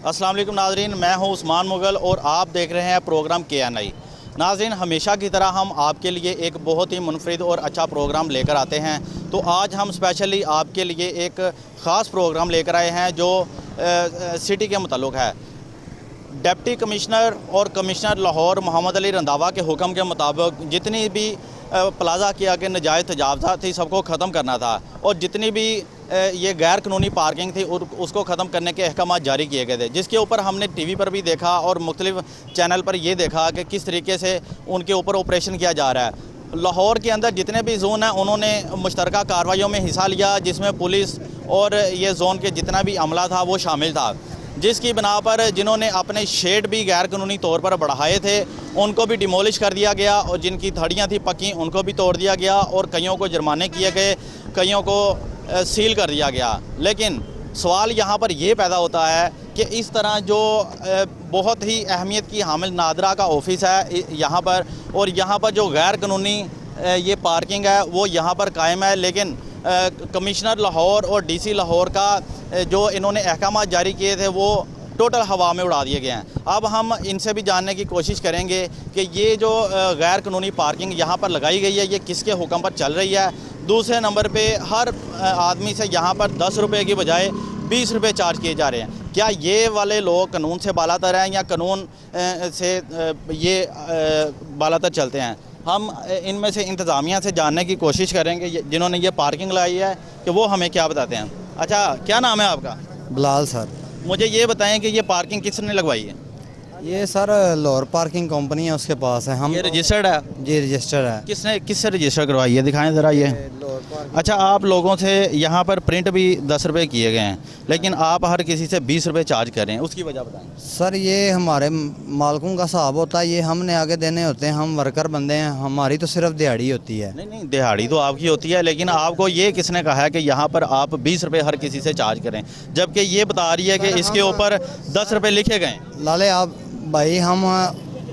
अस्सलाम वालेकुम नाज़रीन, मैं हूं उस्मान मुग़ल और आप देख रहे हैं प्रोग्राम KNI। नाज़रीन, हमेशा की तरह हम आपके लिए एक बहुत ही मुनफरिद और अच्छा प्रोग्राम लेकर आते हैं। तो आज हम स्पेशली आपके लिए एक ख़ास प्रोग्राम लेकर आए हैं जो सिटी के मुताल्लिक़ है। डिप्टी कमिश्नर और कमिश्नर लाहौर मोहम्मद अली रंधावा के हुक्म के मुताबिक जितनी भी प्लाज़ा के आगे नाजायज़ तजावज़ात थी सबको ख़त्म करना था और जितनी भी ये गैर कानूनी पार्किंग थी उसको ख़त्म करने के अहकाम जारी किए गए थे, जिसके ऊपर हमने TV पर भी देखा और मुख्तलिफ़ चैनल पर ये देखा कि किस तरीके से उनके ऊपर ऑपरेशन किया जा रहा है। लाहौर के अंदर जितने भी जोन हैं उन्होंने मुश्तरका कार्रवाइयों में हिस्सा लिया, जिसमें पुलिस और ये जोन के जितना भी अमला था वो शामिल था, जिसकी बिना पर जिन्होंने अपने शेड भी गैर कानूनी तौर पर बढ़ाए थे उनको भी डिमोलिश कर दिया गया और जिनकी थड़ियाँ थी पक्की उनको भी तोड़ दिया गया और कईयों को जुर्माने किए गए, कईयों को सील कर दिया गया। लेकिन सवाल यहाँ पर यह पैदा होता है कि इस तरह जो बहुत ही अहमियत की हामिल नादरा का ऑफिस है यहाँ पर, और यहाँ पर जो गैर कानूनी ये पार्किंग है वो यहाँ पर कायम है, लेकिन कमिश्नर लाहौर और DC लाहौर का जो इन्होंने अहकाम जारी किए थे वो टोटल हवा में उड़ा दिए गए हैं। अब हम इनसे भी जानने की कोशिश करेंगे कि ये जो गैर कानूनी पार्किंग यहाँ पर लगाई गई है ये किसके हुक्म पर चल रही है। दूसरे नंबर पे हर आदमी से यहाँ पर 10 रुपये की बजाय 20 रुपये चार्ज किए जा रहे हैं। क्या ये वाले लोग कानून से बालातर हैं या कानून से ये बालातर चलते हैं? हम इनमें से इंतज़ामिया से जानने की कोशिश करेंगे जिन्होंने ये पार्किंग लगाई है कि वो हमें क्या बताते हैं। अच्छा, क्या नाम है आपका? बिलाल सर। मुझे ये बताएं कि ये पार्किंग किसने लगवाई है? ये सर लाहौर पार्किंग कंपनी है, उसके पास है। हम ये रजिस्टर्ड है? जी रजिस्टर्ड है। किससे रजिस्टर करवाई है? दिखाएं ज़रा ये। अच्छा, आप लोगों से यहाँ पर प्रिंट भी 10 रुपये किए गए हैं, लेकिन आप हर किसी से 20 रुपये चार्ज कर रहे हैं, उसकी वजह बताएं। सर ये हमारे मालकों का हिसाब होता है, ये हमने आगे देने होते हैं। हम वर्कर बंदे हैं, हमारी तो सिर्फ दिहाड़ी होती है। नहीं, दिहाड़ी तो आपकी होती है, लेकिन आपको ये किसने कहा है कि यहाँ पर आप 20 रुपये हर किसी से चार्ज करें, जबकि ये बता रही है कि इसके ऊपर 10 रुपये लिखे गए। लाले आप भाई, हम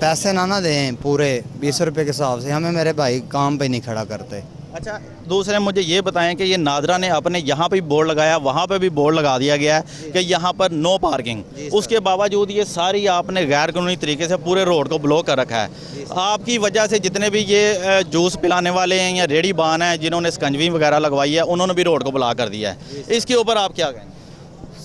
पैसे ना दें पूरे 20 रुपये के हिसाब से, हमें मेरे भाई काम पे नहीं खड़ा करते। अच्छा, दूसरे मुझे ये बताएं कि ये नादरा ने अपने यहाँ पे भी बोर्ड लगाया, वहाँ पे भी बोर्ड लगा दिया गया है कि यहाँ पर नो पार्किंग, उसके बावजूद ये सारी आपने गैर कानूनी तरीके से पूरे रोड को ब्लॉक कर रखा है। आपकी वजह से जितने भी ये जूस पिलाने वाले हैं या रेडी बान हैं जिन्होंने स्कंजवी वगैरह लगवाई है उन्होंने भी रोड को ब्लॉक कर दिया है। इसके ऊपर आप क्या कहेंगे?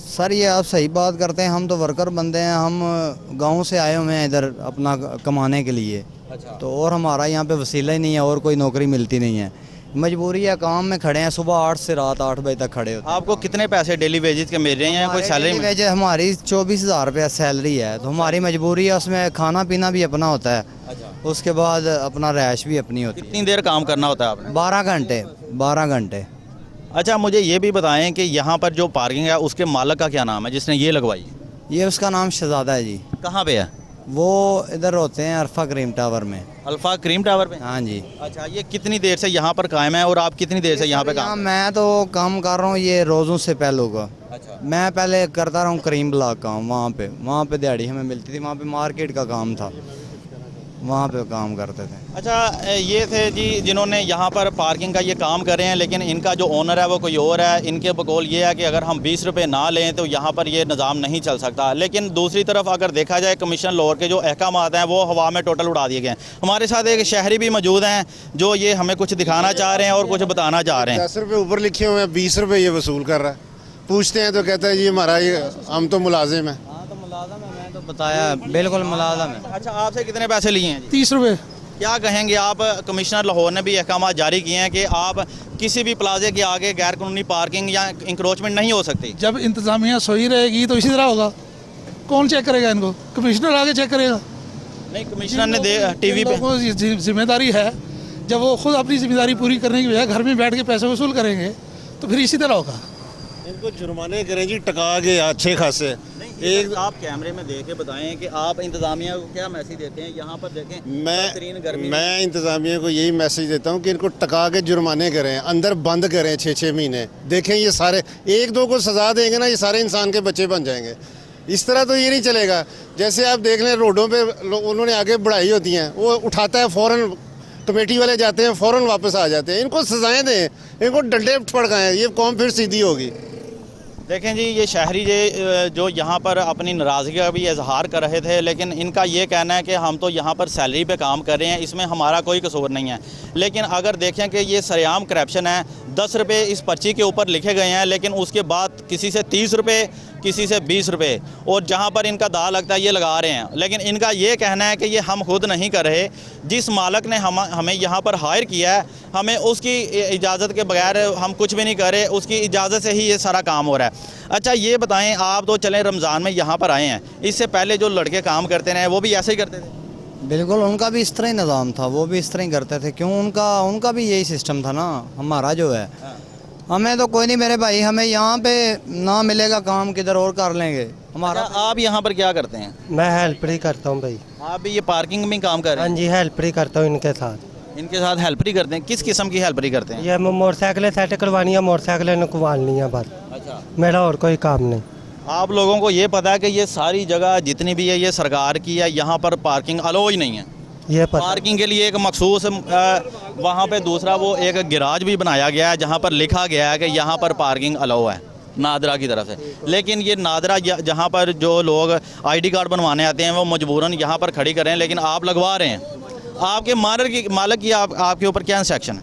सर ये आप सही बात करते हैं, हम तो वर्कर बंदे हैं, हम गांव से आए हुए हैं इधर अपना कमाने के लिए। अच्छा। तो और हमारा यहाँ पे वसीला ही नहीं है और कोई नौकरी मिलती नहीं है, मजबूरी है, काम में खड़े हैं, सुबह 8 से रात 8 बजे तक खड़े होते हैं। आपको कितने पैसे डेली वेजेस के मिल रहे हैं या कोई सैलरी? वेजेस हमारी 24,000 रुपया सैलरी है, तो हमारी मजबूरी है, उसमें खाना पीना भी अपना होता है। अच्छा। उसके बाद अपना रैश भी अपनी होती है। कितनी देर काम करना होता है आपने? 12 घंटे। अच्छा, मुझे ये भी बताएं कि यहाँ पर जो पार्किंग है उसके मालिक का क्या नाम है जिसने ये लगवाई है? ये उसका नाम शहजादा है जी। कहाँ पे है वो? इधर होते हैं अल्फा क्रीम टावर में। अल्फा क्रीम टावर पे? हाँ जी। अच्छा, ये कितनी देर से यहाँ पर कायम है और आप कितनी देर से यहाँ पे काम? मैं तो काम कर रहा हूँ ये रोज़ों से पहले का। अच्छा। मैं पहले करता रहा हूँ करीम ब्लॉक काम, वहाँ पे दिहाड़ी हमें मिलती थी, वहाँ पे मार्केट का काम था, वहाँ पे काम करते थे। अच्छा, ये थे जी जिन्होंने यहाँ पर पार्किंग का ये काम कर रहे हैं, लेकिन इनका जो ओनर है वो कोई और है। इनके बकौल ये है कि अगर हम 20 रुपये ना लें तो यहाँ पर ये निज़ाम नहीं चल सकता। लेकिन दूसरी तरफ अगर देखा जाए कमिश्नर लाहौर के जो अहकाम हैं वो हवा में टोटल उड़ा दिए गए हैं। हमारे साथ एक शहरी भी मौजूद हैं जो ये हमें कुछ दिखाना चाह रहे हैं और कुछ बताना चाह रहे हैं। 10 रुपये ऊपर लिखे हुए हैं, 20 रुपये ये वसूल कर रहा है। पूछते हैं तो कहता है जी हमारा ये, हम तो मुलाजिम हैं। हाँ तो मुलाजम है, मैं तो बताया बिल्कुल मुलाजम है। अच्छा, आपसे कितने पैसे लिए हैं? 30 रुपये। क्या कहेंगे आप? कमिश्नर लाहौर ने भी अहकाम जारी किए हैं कि आप किसी भी प्लाजे के आगे गैर कानूनी पार्किंग या इंक्रोचमेंट नहीं हो सकती। जब इंतज़ामिया सोई रहेगी तो इसी तरह होगा। कौन चेक करेगा इनको? कमिश्नर आगे चेक करेगा? नहीं, कमिश्नर ने TV पे जिम्मेदारी है, जब वो खुद अपनी जिम्मेदारी पूरी करने की बजाय घर में बैठ के पैसे वसूल करेंगे तो फिर इसी तरह होगा। इनको जुर्माने करें जी, टका के अच्छे खासे। एक आप कैमरे में देख के बताएं कि आप इंतजामिया को क्या मैसेज देते हैं? यहाँ पर देखें, मैं इंतज़ामिया को यही मैसेज देता हूँ कि इनको टका के जुर्माने करें, अंदर बंद करें 6-6 महीने। देखें ये सारे, 1-2 को सज़ा देंगे ना, ये सारे इंसान के बच्चे बन जाएंगे। इस तरह तो ये नहीं चलेगा। जैसे आप देख लें रोडों पे उन्होंने आगे बढ़ाई होती हैं, वो उठाता है फ़ौरन, कमेटी वाले जाते हैं फ़ौरन वापस आ जाते हैं। इनको सज़ाएँ दें, इनको डंडे फड़काएँ, ये कौम फिर सीधी होगी। देखें जी, ये शहरी जो यहाँ पर अपनी नाराज़गी का भी इजहार कर रहे थे, लेकिन इनका ये कहना है कि हम तो यहाँ पर सैलरी पे काम कर रहे हैं, इसमें हमारा कोई कसूर नहीं है। लेकिन अगर देखें कि ये सरेआम करप्शन है, 10 रुपये इस पर्ची के ऊपर लिखे गए हैं, लेकिन उसके बाद किसी से 30 रुपये, किसी से 20 रुपये, और जहाँ पर इनका दाव लगता है ये लगा रहे हैं। लेकिन इनका ये कहना है कि ये हम खुद नहीं कर रहे, जिस मालिक ने हमें यहाँ पर हायर किया है, हमें उसकी इजाज़त के बगैर हम कुछ भी नहीं कर रहे, उसकी इजाज़त से ही ये सारा काम हो रहा है। अच्छा ये बताएं, आप तो चलें रमज़ान में यहाँ पर आए हैं, इससे पहले जो लड़के काम करते रहे वो भी ऐसे ही करते थे? बिल्कुल, उनका भी इस तरह ही निज़ाम था, वो भी इस तरह ही करते थे। क्यों, उनका भी यही सिस्टम था ना। हमारा जो है, हमें तो कोई नहीं मेरे भाई, हमें यहाँ पे ना मिलेगा काम, किधर और कर लेंगे हमारा। अच्छा, आप यहाँ पर क्या करते हैं? मैं हेल्पर ही करता हूँ भाई। आप भी ये पार्किंग में काम कर रहे हाँ हैं? जी, हेल्पर ही करता हूँ इनके साथ। इनके साथ हेल्पर ही करते हैं? किस किस्म की हेल्पर ही करते हैं? ये मोटरसाइकिलें सेट करवानी है, मोटरसाइकिलें निकलवानी है बस, अच्छा, मेरा और कोई काम नहीं। आप लोगों को ये पता है कि ये सारी जगह जितनी भी है ये सरकार की है, यहाँ पर पार्किंग अलाउ ही नहीं है? ये पता पार्किंग के लिए एक मखसूस वहाँ पे दूसरा वो एक गैराज भी बनाया गया है जहाँ पर लिखा गया है कि यहाँ पर पार्किंग अलाउ है नादरा की तरफ से। लेकिन ये नादरा जहाँ पर जो लोग आईडी कार्ड बनवाने आते हैं वो मजबूरन यहाँ पर खड़ी कर रहे हैं, लेकिन आप लगवा रहे हैं। आपके मालिक की आपके ऊपर क्या सेक्शन है?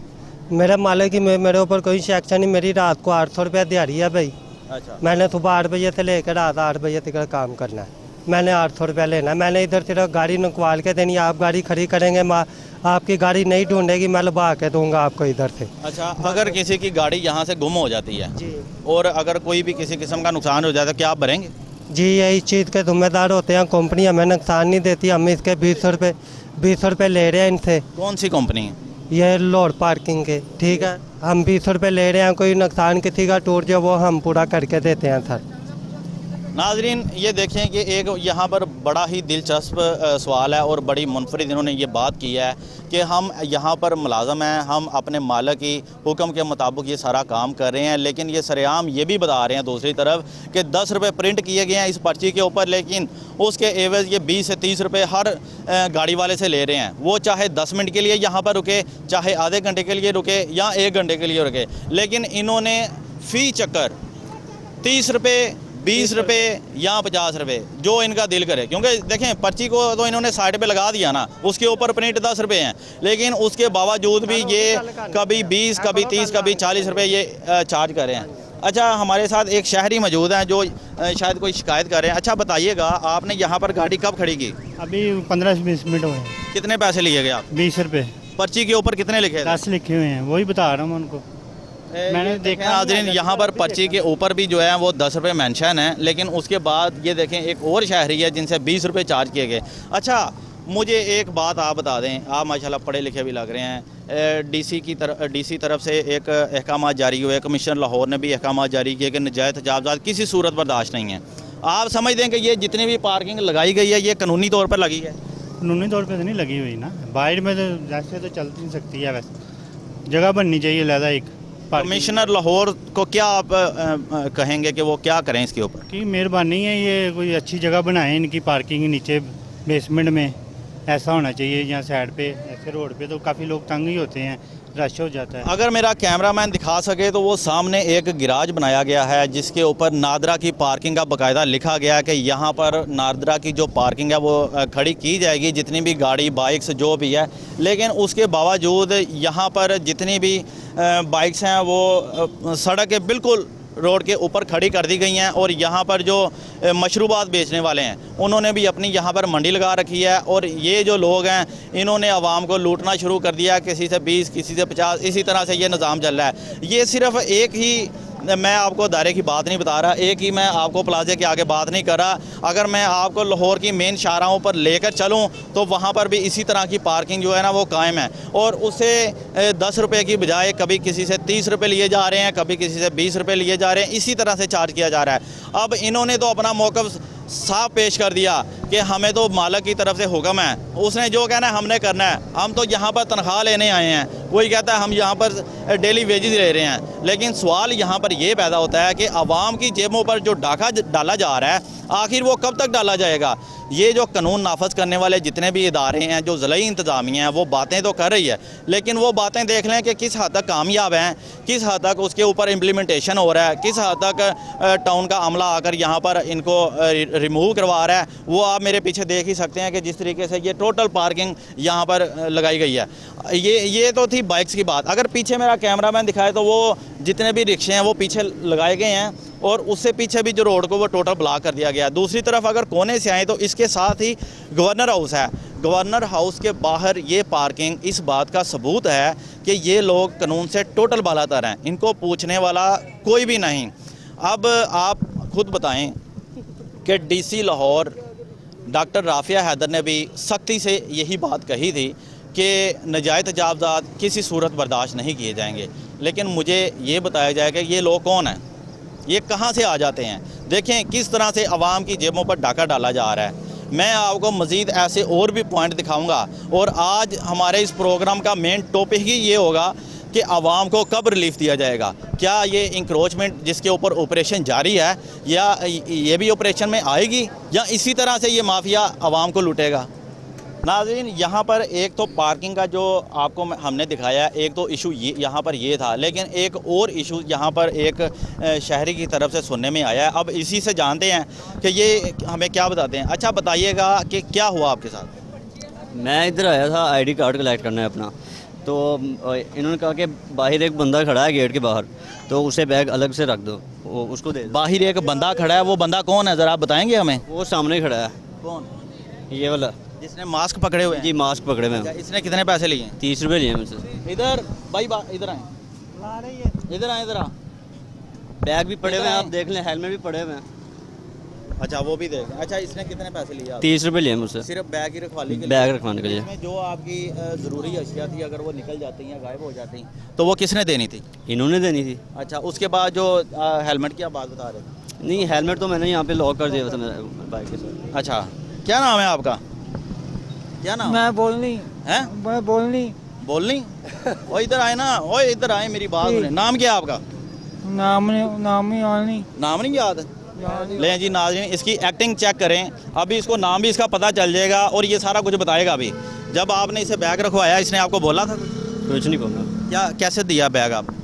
मेरे मालिक की मेरे ऊपर कोई सेक्शन नहीं। मेरी रात को 800 रुपया दिहाड़ी है भाई। अच्छा, मैंने सुबह 8 बजे से लेकर रात 8 बजे तक काम करना है। मैंने 800 रुपया लेना है। मैंने इधर सिर्फ गाड़ी निकवाल के देनी है। आप गाड़ी खड़ी करेंगे, आपकी गाड़ी नहीं ढूंढेगी, मैं लबा के दूंगा आपको इधर से। अच्छा, अगर किसी की गाड़ी यहाँ से गुम हो जाती है जी और अगर कोई भी किसी किस्म का नुकसान हो जाता है, क्या आप भरेंगे? जी, यही चीज़ के जिम्मेदार होते हैं। कंपनी हमें नुकसान नहीं देती, हम इसके 20 रुपये ले रहे हैं इनसे। कौन सी कंपनी है? ये लोड पार्किंग के, ठीक है। हम 20 रुपये ले रहे हैं, कोई नुकसान किसी का टूट जाए वो हम पूरा करके देते हैं सर। नाजरीन, ये देखें कि एक यहाँ पर बड़ा ही दिलचस्प सवाल है और बड़ी मुनफरिद इन्होंने ये बात की है कि हम यहाँ पर मुलाजम हैं, हम अपने मालिक की हुक्म के मुताबिक ये सारा काम कर रहे हैं, लेकिन ये सरेआम ये भी बता रहे हैं दूसरी तरफ कि 10 रुपये प्रिंट किए गए हैं इस पर्ची के ऊपर, लेकिन उसके एवज ये 20 से 30 रुपये हर गाड़ी वाले से ले रहे हैं। वो चाहे 10 मिनट के लिए यहाँ पर रुके, चाहे आधे घंटे के लिए रुके या 1 घंटे के लिए रुके, लेकिन इन्होंने फ़ी चक्कर 30 रुपये, 20 रुपये या 50 रुपये जो इनका दिल करे। क्योंकि देखें, पर्ची को तो इन्होंने साइड पे लगा दिया ना, उसके ऊपर प्रिंट 10 रुपये हैं, लेकिन उसके बावजूद भी ये कभी 20, कभी 30, कभी 40 रुपये ये चार्ज कर रहे हैं। अच्छा, हमारे साथ एक शहरी मौजूद हैं जो शायद कोई शिकायत कर रहे हैं। अच्छा बताइएगा, आपने यहाँ पर गाड़ी कब खड़ी की? अभी 15-20 मिनट हुए हैं। कितने पैसे लिए गए आप? 20 रुपये। पर्ची के ऊपर कितने लिखे थे? 10 लिखे हुए हैं, वही बता रहा हूँ उनको। मैंने देखा नाज़रीन, यहाँ पर पर्ची के ऊपर भी जो है वो 10 रुपये मेंशन है, लेकिन उसके बाद ये देखें एक और शहरी है जिनसे 20 रुपये चार्ज किए गए। अच्छा, मुझे एक बात आप बता दें, आप माशाल्लाह पढ़े लिखे भी लग रहे हैं। डीसी तरफ से एक अहकाम जारी हुए, कमिश्नर लाहौर ने भी अहकाम जारी किए कि नजायज़ तजावज़ात किसी सूरत बर्दाश्त नहीं है। आप समझ दें कि ये जितनी भी पार्किंग लगाई गई है ये कानूनी तौर पर लगी है? कानूनी तौर पे तो नहीं लगी हुई ना, बाहर में तो जैसे तो चल नहीं सकती है। वैसे जगह बननी चाहिए लहदा एक। कमिश्नर लाहौर को क्या आप कहेंगे कि वो क्या करें इसके ऊपर? कि मेहरबानी है, ये कोई अच्छी जगह बनाएं इनकी पार्किंग नीचे बेसमेंट में, ऐसा होना चाहिए। यहाँ साइड पे ऐसे रोड पे तो काफ़ी लोग तंग ही होते हैं, रश हो जाता है। अगर मेरा कैमरामैन दिखा सके तो वो सामने एक गैराज बनाया गया है जिसके ऊपर नादरा की पार्किंग का बाकायदा लिखा गया है कि यहाँ पर नादरा की जो पार्किंग है वो खड़ी की जाएगी, जितनी भी गाड़ी बाइक्स जो भी है। लेकिन उसके बावजूद यहाँ पर जितनी भी बाइक्स हैं वो सड़क के बिल्कुल रोड के ऊपर खड़ी कर दी गई हैं, और यहाँ पर जो मशरूबात बेचने वाले हैं उन्होंने भी अपनी यहाँ पर मंडी लगा रखी है, और ये जो लोग हैं इन्होंने आवाम को लूटना शुरू कर दिया, किसी से 20, किसी से 50, इसी तरह से ये निज़ाम चल रहा है। ये सिर्फ एक ही, मैं आपको दायरे की बात नहीं बता रहा, एक ही मैं आपको प्लाजे के आगे बात नहीं कर रहा। अगर मैं आपको लाहौर की मेन शाहराहों पर लेकर चलूं तो वहां पर भी इसी तरह की पार्किंग जो है ना वो कायम है, और उससे 10 रुपये की बजाय कभी किसी से 30 रुपये लिए जा रहे हैं, कभी किसी से 20 रुपये लिए जा रहे हैं, इसी तरह से चार्ज किया जा रहा है। अब इन्होंने तो अपना मौक़िफ़ साफ पेश कर दिया कि हमें तो मालिक की तरफ से हुक्म है, उसने जो कहना है हमने करना है। हम तो यहाँ पर तनख्वाह लेने आए हैं, कोई कहता है हम यहाँ पर डेली वेजेस ले रहे हैं। लेकिन सवाल यहाँ पर ये पैदा होता है कि आवाम की जेबों पर जो डाका डाला जा रहा है, आखिर वो कब तक डाला जाएगा। ये जो कानून नाफज करने वाले जितने भी इदारे हैं, जो ज़िला इंतज़ामिया हैं, वो बातें तो कर रही है, लेकिन वो बातें देख लें कि किस हद तक कामयाब हैं, किस हद तक उसके ऊपर इम्प्लीमेंटेशन हो रहा है, किस हद तक टाउन का अमला आकर यहाँ पर इनको रिमूव करवा रहा है। वो आप मेरे पीछे देख ही सकते हैं कि जिस तरीके से ये टोटल पार्किंग यहाँ पर लगाई गई है। ये तो थी बाइक्स की बात। अगर पीछे मेरा कैमरामैन दिखाए तो वो जितने भी रिक्शे हैं वो पीछे लगाए गए हैं, और उससे पीछे भी जो रोड को वो टोटल ब्लॉक कर दिया गया है। दूसरी तरफ अगर कोने से आएँ तो इसके साथ ही गवर्नर हाउस है। गवर्नर हाउस के बाहर ये पार्किंग इस बात का सबूत है कि ये लोग कानून से टोटल बालातर हैं, इनको पूछने वाला कोई भी नहीं। अब आप खुद बताएं कि डीसी लाहौर डॉक्टर राफिया हैदर ने भी सख्ती से यही बात कही थी कि नाजायज़ तजावज़ात किसी सूरत बर्दाश्त नहीं किए जाएंगे। लेकिन मुझे ये बताया जाए कि ये लोग कौन हैं, ये कहाँ से आ जाते हैं। देखें किस तरह से आवाम की जेबों पर डाका डाला जा रहा है। मैं आपको मज़ीद ऐसे और भी पॉइंट दिखाऊंगा, और आज हमारे इस प्रोग्राम का मेन टॉपिक ही ये होगा कि आवाम को कब रिलीफ दिया जाएगा। क्या ये इंक्रोचमेंट जिसके ऊपर ऑपरेशन जारी है, या ये भी ऑपरेशन में आएगी, या इसी तरह से ये माफिया आवाम को लूटेगा। नाज़रीन, यहाँ पर एक तो पार्किंग का जो आपको हमने दिखाया, एक तो इशू ये यहाँ पर ये था, लेकिन एक और इशू यहाँ पर एक शहरी की तरफ से सुनने में आया है। अब इसी से जानते हैं कि ये हमें क्या बताते हैं। अच्छा बताइएगा कि क्या हुआ आपके साथ। मैं इधर आया था आईडी कार्ड कलेक्ट करना है अपना, तो इन्होंने कहा कि बाहर एक बंदा खड़ा है गेट के बाहर, तो उसे बैग अलग से रख दो, वो उसको दे दो। बाहर एक बंदा खड़ा है, वो बंदा कौन है ज़रा आप बताएंगे हमें। वो सामने खड़ा है, कौन? ये वाला जिसने मास्क पकड़े हुए हैं। जी, मास्क पकड़े हुए अच्छा, हैं। इसने कितने पैसे लिए हैं? 30 रुपये लिए मुझसे। इधर भाई इधर आए, इधर आए, इधर आ। बैग भी पड़े हुए हैं, आप देख लें, हेलमेट भी पड़े हुए हैं। अच्छा वो भी देख। अच्छा इसने कितने पैसे लिए आपसे? 30 रुपये लिए मुझसे, सिर्फ बैग ही रखवाने के लिए? बैग रखवाने के लिए। इसमें जो आपकी ज़रूरी अशिया थी, अगर वो निकल जाती हैं, गायब हो जाती तो वो किसने देनी थी? इन्होंने देनी थी। अच्छा उसके बाद जो हेलमेट की आप बात बता रहे थे। नहीं, हेलमेट तो मैंने यहाँ पे लॉक कर दिया था मेरे बाइक के साथ। अच्छा क्या नाम है आपका? क्या नाम? मैं बोलनी है? मैं बोलनी बोलनी। ओ इधर आए ना, ओ इधर आए, मेरी बात सुने। नाम क्या है आपका? नाम ही आनी नाम नहीं याद? ले जी नाज़रीन, इसकी एक्टिंग चेक करें। अभी इसको नाम भी इसका पता चल जाएगा और ये सारा कुछ बताएगा अभी। जब आपने इसे बैग रखवाया, इसने आपको बोला था कुछ नहीं बोला। क्या कैसे दिया बैग आप?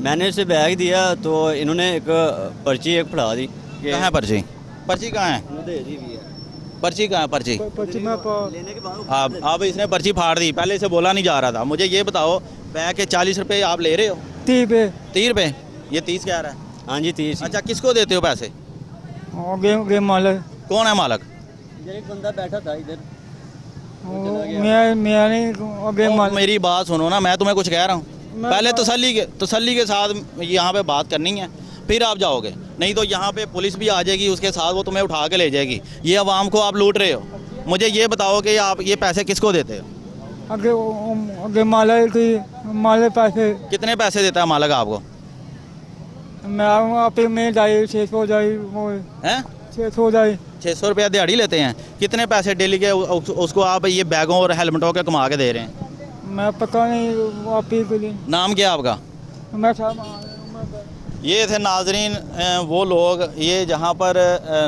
मैंने इसे बैग दिया तो इन्होंने एक पर्ची एक फड़ा दी। कहाँ है पर्ची? पर्ची कहाँ है? दे दी भी है। पर्ची कहाँ है? पर्ची लेने के बाद अब इसने पर्ची फाड़ दी। पहले इसे बोला नहीं जा रहा था। मुझे ये बताओ, बैग के 40 रुपये आप ले रहे हो? 30 रुपये? ये 30 कह रहा है। हाँ जी, 30। अच्छा किसको देते हो पैसे? गेम मालक कौन है मालक? एक बंदा बैठा था इधर। मैं नहीं गेम मालक। मेरी बात सुनो ना, मैं तुम्हें कुछ कह रहा हूँ। पहले तसल्ली के साथ यहाँ पे बात करनी है, फिर आप जाओगे। नहीं तो यहाँ पे पुलिस भी आ जाएगी, उसके साथ वो तुम्हें उठा के ले जाएगी। ये आवाम को आप लूट रहे हो। मुझे ये बताओ कि आप ये पैसे किसको देते हो? आगे मालक पैसे कितने पैसे देता है मालक आपको? मैं आप में जाए 600 जाए हैं? 600 जाए 600 रुपया दिहाड़ी लेते हैं। कितने पैसे डेली के उसको आप ये बैगों और हेलमेटों के कमा के दे रहे हैं? मैं पता नहीं आप ही के लिए। नाम क्या आपका? मैं ये थे नाजरीन वो लोग, ये जहाँ पर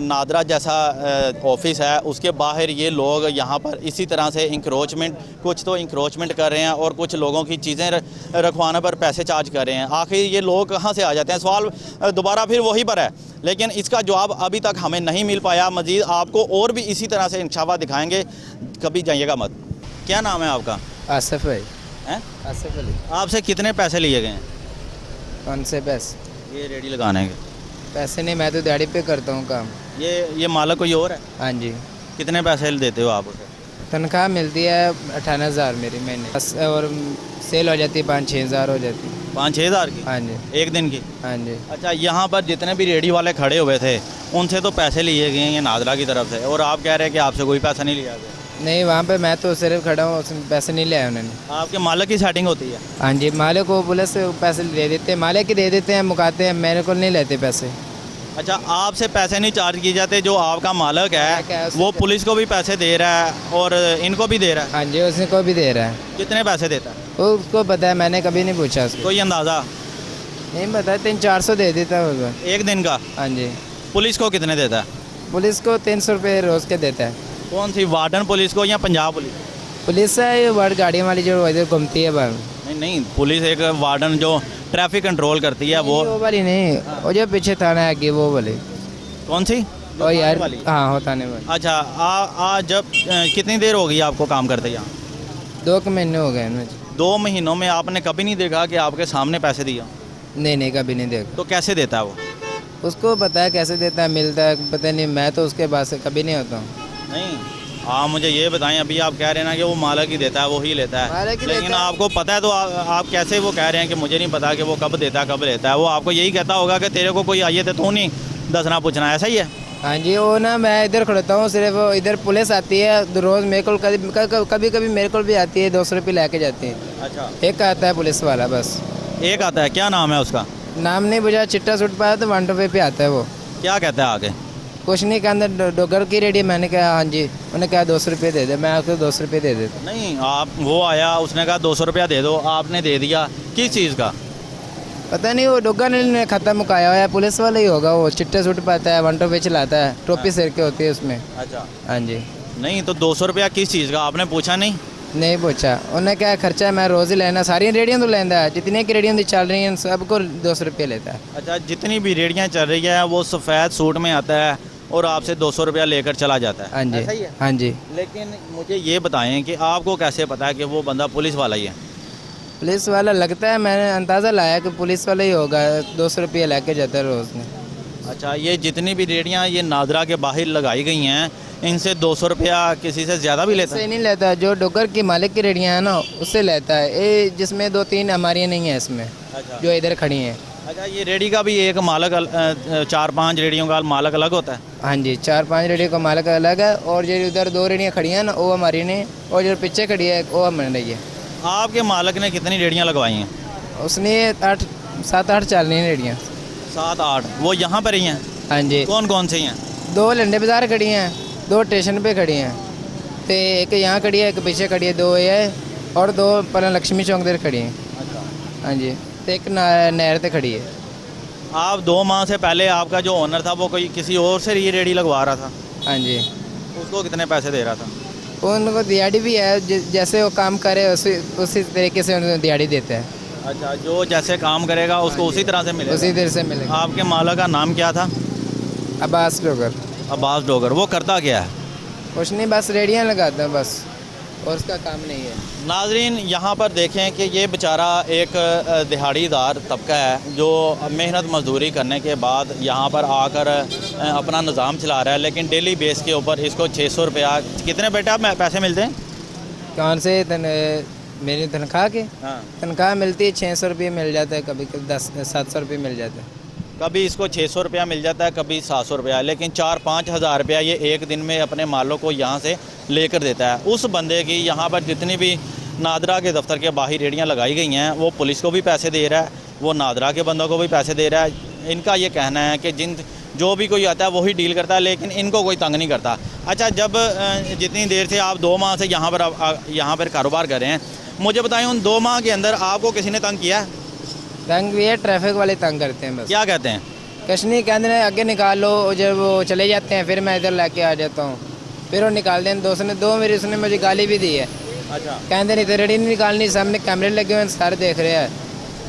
नादरा जैसा ऑफिस है उसके बाहर ये लोग यहाँ पर इसी तरह से इंक्रोचमेंट, कुछ तो इंक्रोचमेंट कर रहे हैं और कुछ लोगों की चीज़ें रखवाने पर पैसे चार्ज कर रहे हैं। आखिर ये लोग कहाँ से आ जाते हैं? सवाल दोबारा फिर वही पर है, लेकिन इसका जवाब अभी तक हमें नहीं मिल पाया। मज़ीद आपको और भी इसी तरह से इंशाल्लाह दिखाएँगे, कभी जाइएगा मत। क्या नाम है आपका? आसिफ भाई। हैं? आसिफ अली। आपसे कितने पैसे लिए गए हैं? कौन से पैसे? ये रेडी लगाने के पैसे नहीं, मैं तो दिहाड़ी पे करता हूँ काम। ये मालक कोई और है? हाँ जी। कितने पैसे देते हो आप उसे? तनख्वाह मिलती है 58,000 मेरी महीने बस, और सेल हो जाती है 5-6 हज़ार हो जाती है। 5-6 हज़ार की? हाँ जी। एक दिन की? हाँ जी। अच्छा, यहाँ पर जितने भी रेडी वाले खड़े हुए थे उनसे तो पैसे लिए गए हैं नादरा की तरफ से, और आप कह रहे हैं कि आपसे कोई पैसा नहीं लिया गया? नहीं, वहाँ पे मैं तो सिर्फ खड़ा हूँ, उसमें पैसे नहीं लिया उन्होंने। आपके मालिक की सेटिंग होती है? हाँ जी, मालिक को पुलिस पैसे दे देते हैं, मालिक ही दे देते हैं, मुकाते हैं, मेरे को नहीं लेते पैसे। अच्छा, आपसे पैसे नहीं चार्ज किए जाते? जो आपका मालिक मालिक है, है उससे वो पुलिस को भी पैसे दे रहा है और इनको भी दे रहा है? हाँ जी, उसने को भी दे रहा है। कितने पैसे देता है? वो उसको पता है, मैंने कभी नहीं पूछा उसको। कोई अंदाज़ा? नहीं पता, 300-400 दे देता है वो। एक दिन का? हाँ जी। पुलिस को कितने देता है? पुलिस को 300 रुपये रोज़ के देता है। कौन सी, वार्डन पुलिस को या पंजाब पुलिस? पुलिस है ये वर्ड गाड़ी वाली जो इधर घूमती है बाहर। नहीं नहीं, पुलिस एक वार्डन जो ट्रैफिक कंट्रोल करती है वो। वो वाली नहीं, वो जो पीछे थाना है आगे वो वाली। कौन सी? ओ यार, वाली? हाँ हो थाने वाली। अच्छा, जब कितनी देर हो गई आपको काम करते यहाँ? 2 महीने हो गए मुझे। 2 महीनों में आपने कभी नहीं देखा कि आपके सामने पैसे दिया? नहीं कभी नहीं देखा। तो कैसे देता है वो? उसको पता है कैसे देता है, मिलता है, पता नहीं, मैं तो उसके पास से कभी नहीं होता हूँ। नहीं, आप मुझे ये बताएं, अभी आप कह रहे हैं ना कि वो मालिक ही देता है, वो ही लेता मालिक है, ही लेकिन देता है। आपको पता है तो आप कैसे वो कह रहे हैं कि मुझे नहीं पता कि वो कब देता है कब लेता है? वो आपको यही कहता होगा कि तेरे को कोई आइए तो तू नहीं दसना पूछना, ऐसा ही है? हाँ जी, वो ना मैं इधर खड़ोता हूँ सिर्फ, इधर पुलिस आती है रोज़ मेरे को, कभी कभी मेरे को भी आती है, 200 रुपये लेके जाती है। अच्छा, एक आता है पुलिस वाला बस। एक आता है, क्या नाम है उसका? नाम नहीं बुझा, चिट्टा सूट पाया तो 1 रुपये पे आता है वो। क्या कहता है आगे? कुछ नहीं, के अंदर डोगर की रेडी। मैंने कहा हाँ जी, उन्होंने कहा 200 रुपये दे दे, मैं आपको 200 रुपये दे देता। नहीं, आप, वो आया, उसने कहा 200 रुपया दे दो, आपने दे दिया, किस चीज़ का? पता नहीं, वो डोगर ने खाता मुकाया हुआ है, पुलिस वाला ही होगा वो। चिट्टे सूट पाता है, 1 रुपये चलाता है, टोपी सिर के होती है उसमें। अच्छा, हाँ जी। नहीं तो 200 रुपया किस चीज़ का आपने पूछा नहीं? नहीं पूछा, उन्हें क्या खर्चा है, मैं रोज़ ही लेना, सारी रेडियाँ तो लेता है, जितनी की रेडियाँ चल रही हैं सबको 200 रुपये लेता है। अच्छा, जितनी भी रेडियाँ चल रही है वो सफ़ेद सूट में आता है और आपसे 200 रुपया लेकर चला जाता है? हाँ जी, ऐसा ही है? हाँ जी। लेकिन मुझे ये बताएं कि आपको कैसे पता है कि वो बंदा पुलिस वाला ही है? पुलिस वाला लगता है, मैंने अंदाज़ा लाया कि पुलिस वाला ही होगा, 200 रुपये लेके जाता है रोज़ में। अच्छा, ये जितनी भी रेडियाँ ये नादरा के बाहर लगाई गई हैं, इनसे 200 रुपया किसी से ज़्यादा भी लेता है? उससे नहीं लेता, जो डोगर की मालिक की रेडियाँ हैं ना उससे लेता है, ये जिसमें 2-3 हमारी नहीं है इसमें, अच्छा, जो इधर खड़ी हैं। अच्छा, ये रेडी का भी एक मालिक 4-5 रेडियों का मालिक अलग होता है? हाँ जी, 4-5 रेडियो का मालिक अलग है, और जो उधर 2 रेडियाँ खड़ी हैं ना वो हमारी नहीं, और जो पीछे खड़ी है वो हमारी है। आपके मालिक ने कितनी रेडियाँ लगवाई हैं? उसने 7-8 चल रही हैं रेडियाँ। 7-8? वो यहाँ पर ही हैं? हाँ जी, कौन कौन सी हैं? 2 लंडे बाज़ार खड़ी हैं, 2 स्टेशन पे खड़ी हैं, तो एक यहाँ खड़ी है, एक पीछे खड़ी है, 2 ये है, और 2 पर लक्ष्मी चौक देर खड़ी हैं। अच्छा, हाँ जी, तो एक नहर पे खड़ी है। आप 2 माह से पहले आपका जो ओनर था वो कोई किसी और से ये रेडी लगवा रहा था? हाँ जी, उसको कितने पैसे दे रहा था? उनको दिहाड़ी भी है, जैसे वो काम करे उसी तरीके से उनको दिहाड़ी देते हैं। अच्छा, जो जैसे काम करेगा उसको उसी तरह से मिलेगा? उसी देर से मिलेगा। आपके मालिक का नाम क्या था? अब्बास डोगर। अब्बास डोगर। वो करता क्या है? कुछ नहीं, बस रेडियाँ लगाते हैं बस, और उसका काम नहीं है। नाजरीन, यहाँ पर देखें कि ये बेचारा एक दिहाड़ीदार तबका है जो मेहनत मजदूरी करने के बाद यहाँ पर आकर अपना निज़ाम चला रहा है, लेकिन डेली बेस के ऊपर इसको 600 रुपया, कितने बेटा पैसे मिलते हैं? कौन से मेरी तनख्वाह की हाँ, तनख्वाह मिलती है, 600 रुपये मिल जाता है, कभी कभी 700 रुपये मिल जाता है। कभी इसको 600 रुपया मिल जाता है, कभी 700 रुपया, लेकिन 4-5 हज़ार रुपया ये एक दिन में अपने मालों को यहाँ से लेकर देता है। उस बंदे की यहाँ पर जितनी भी नादरा के दफ्तर के बाहर रेडियाँ लगाई गई हैं, वो पुलिस को भी पैसे दे रहा है, वो नादरा के बंदों को भी पैसे दे रहा है। इनका ये कहना है कि जो भी कोई आता है वही डील करता है, लेकिन इनको कोई तंग नहीं करता। अच्छा, जब जितनी देर से आप 2 माह से यहाँ पर कारोबार कर रहे हैं, मुझे बताएं उन 2 माह के अंदर आपको किसी ने तंग किया है? तंग भी है, ट्रैफिक वाले तंग करते हैं बस। क्या कहते हैं? कुछ नहीं, कहते हैं आगे निकाल लो, जब वो चले जाते हैं फिर मैं इधर लेके आ जाता हूँ, फिर वो निकाल दें। दोस्त ने 2 मेरी, उसने मुझे गाली भी दी है। अच्छा, कहते नहीं तो रेडी नहीं निकालनी, सामने कैमरे लगे हुए हैं, सारे देख रहे हैं।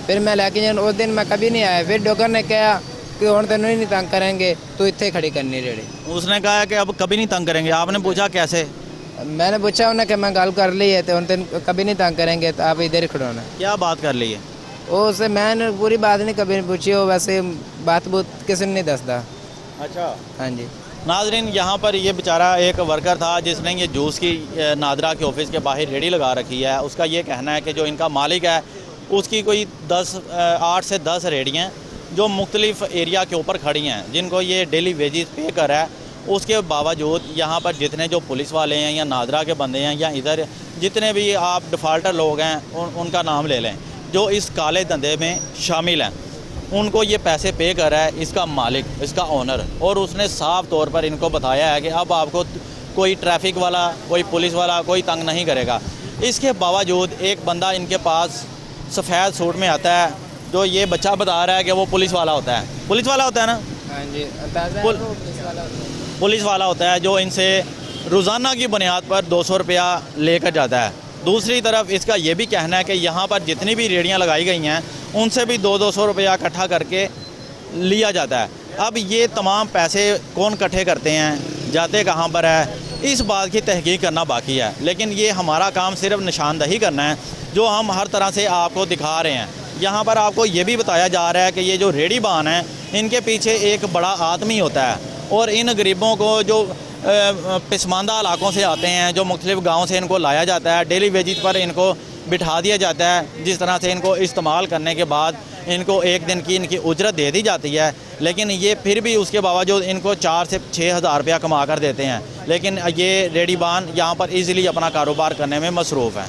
फिर मैं लेके जाऊँ, उस दिन मैं कभी नहीं आया। फिर डॉक्टर ने कहा कि और तेन नहीं तंग करेंगे, तो इतने खड़ी करनी रेडी। उसने कहा कि अब कभी नहीं तंग करेंगे। आपने पूछा कैसे? मैंने पूछा उन्हें कि मैं गाल कर ली है, तो उन कभी नहीं तंग करेंगे, तो आप इधर ही खड़ोना। क्या बात कर ली है? वो उससे मैंने पूरी बात नहीं कभी नहीं पूछी, वो वैसे बात किसी ने नहीं दसता। अच्छा, हाँ जी। नाजरीन, यहाँ पर ये बेचारा एक वर्कर था जिसने ये जूस की नादरा के ऑफिस के बाहर रेडी लगा रखी है। उसका ये कहना है कि जो इनका मालिक है उसकी कोई 8 से 10 रेडियाँ जो मुख्तलिफ एरिया के ऊपर खड़ी हैं, जिनको ये डेली वेजेस पे कर रहा है। उसके बावजूद यहाँ पर जितने जो पुलिस वाले हैं या नादरा के बंदे हैं या इधर जितने भी आप डिफ़ाल्टर लोग हैं उनका नाम ले लें जो इस काले धंधे में शामिल हैं, उनको ये पैसे पे कर रहा है इसका मालिक, इसका ओनर, और उसने साफ तौर पर इनको बताया है कि अब आपको कोई ट्रैफिक वाला, कोई पुलिस वाला कोई तंग नहीं करेगा। इसके बावजूद एक बंदा इनके पास सफ़ेद सूट में आता है, जो ये बच्चा बता रहा है कि वो पुलिस वाला होता है। पुलिस वाला होता है ना? हाँ जी, अंदाज़ा है वो पुलिस वाला होता है, जो इनसे रोज़ाना की बुनियाद पर 200 रुपया लेकर जाता है। दूसरी तरफ इसका ये भी कहना है कि यहाँ पर जितनी भी रेहड़ियाँ लगाई गई हैं उनसे भी 200 रुपया इकट्ठा करके लिया जाता है। अब ये तमाम पैसे कौन इकट्ठे करते हैं, जाते कहाँ पर है, इस बात की तहकीक करना बाकी है। लेकिन ये हमारा काम सिर्फ निशानदही करना है, जो हम हर तरह से आपको दिखा रहे हैं। यहाँ पर आपको ये भी बताया जा रहा है कि ये जो रेहड़ी बान है, इनके पीछे एक बड़ा आदमी होता है, और इन गरीबों को जो पसमानदा इलाकों से आते हैं, जो मुख्तलिफ गाँव से इनको लाया जाता है, डेली वेजिस पर इनको बिठा दिया जाता है, जिस तरह से इनको इस्तेमाल करने के बाद इनको एक दिन की इनकी उजरत दे दी जाती है। लेकिन ये फिर भी उसके बावजूद इनको 4 से 6 हज़ार रुपया कमा कर देते हैं। लेकिन ये रेहड़ी बान यहाँ पर ईज़िली अपना कारोबार करने में मसरूफ़ हैं।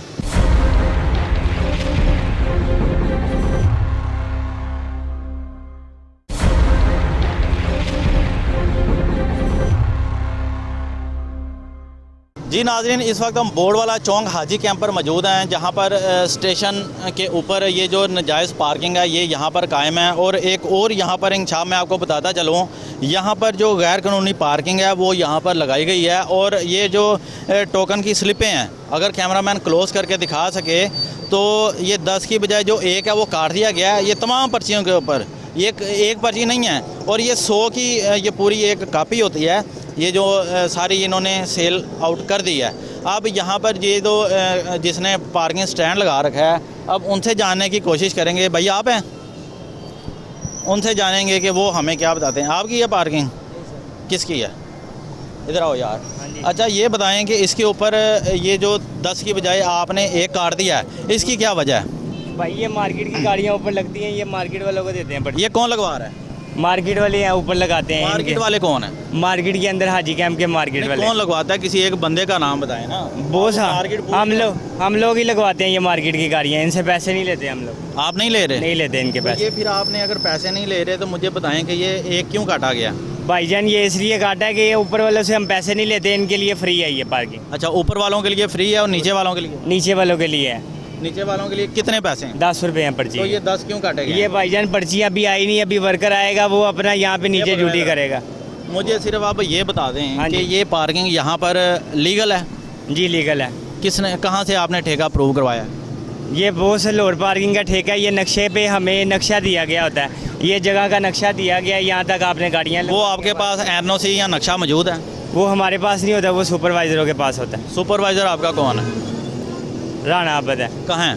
जी नाज़रीन, इस वक्त हम बोर्डवाला चौक हाजी कैंप पर मौजूद हैं, जहां पर स्टेशन के ऊपर ये जो नाजायज़ पार्किंग है ये यहां पर कायम है। और एक और यहां पर इंशाल्लाह मैं आपको बताता चलूँ, यहां पर जो गैर कानूनी पार्किंग है वो यहां पर लगाई गई है। और ये जो टोकन की स्लिपें हैं, अगर कैमरामैन क्लोज़ करके दिखा सके तो ये 10 की बजाय जो 1 है वो काट दिया गया है। ये तमाम पर्चियों के ऊपर, ये एक पर्ची नहीं है, और ये 100 की ये पूरी एक कापी होती है। ये जो सारी इन्होंने सेल आउट कर दी है। अब यहाँ पर ये जो जिसने पार्किंग स्टैंड लगा रखा है, अब उनसे जानने की कोशिश करेंगे। भाई आप हैं? उनसे जानेंगे कि वो हमें क्या बताते हैं। आपकी ये पार्किंग किसकी है? इधर आओ यार। अच्छा ये बताएं कि इसके ऊपर ये जो 10 की बजाय आपने 1 काट दिया है, इसकी क्या वजह है? भाई ये मार्केट की गाड़ियाँ ऊपर लगती हैं, ये मार्केट वालों को देते हैं। ये कौन लगवा रहा है? मार्केट वाले यहाँ ऊपर लगाते हैं। मार्केट वाले कौन है? मार्केट के अंदर हाजी कैंप के मार्केट वाले। कौन लगवाता है? किसी एक बंदे का नाम बताएं ना। बहुत हम लोग ही लगवाते हैं ये मार्केट की गाड़ियाँ, इनसे पैसे नहीं लेते हम लोग। आप नहीं ले रहे? नहीं लेते इनके पैसे। ये फिर आपने अगर पैसे नहीं ले रहे तो मुझे बताएं कि ये 1 क्यों काटा गया? भाईजान ये इसलिए काटा है कि ये ऊपर वालों से हम पैसे नहीं लेते, इनके लिए फ्री है ये पार्किंग। अच्छा, ऊपर वालों के लिए फ्री है और नीचे वालों के लिए? नीचे वालों के लिए है। नीचे वालों के लिए कितने पैसे हैं? 10 रुपये हैं पर्ची। तो ये 10 क्यों काटे गए? ये भाईजान पर्चियाँ अभी आई नहीं, अभी वर्कर आएगा वो अपना यहाँ पे नीचे ड्यूटी करेगा। मुझे सिर्फ आप ये बता दें कि ये पार्किंग यहाँ पर लीगल है? जी लीगल है। किसने, कहाँ से आपने ठेका अप्रूव करवाया? ये बहुत से लोड पार्किंग का ठेका, ये नक्शे पे हमें नक्शा दिया गया होता है, ये जगह का नक्शा दिया गया है, यहाँ तक आपने गाड़ियाँ। वो आपके पास NOC या नक्शा मौजूद है? वो हमारे पास नहीं होता, वो सुपरवाइजरों के पास होता है। सुपरवाइज़र आपका कौन है? राणा आबद है। कहाँ है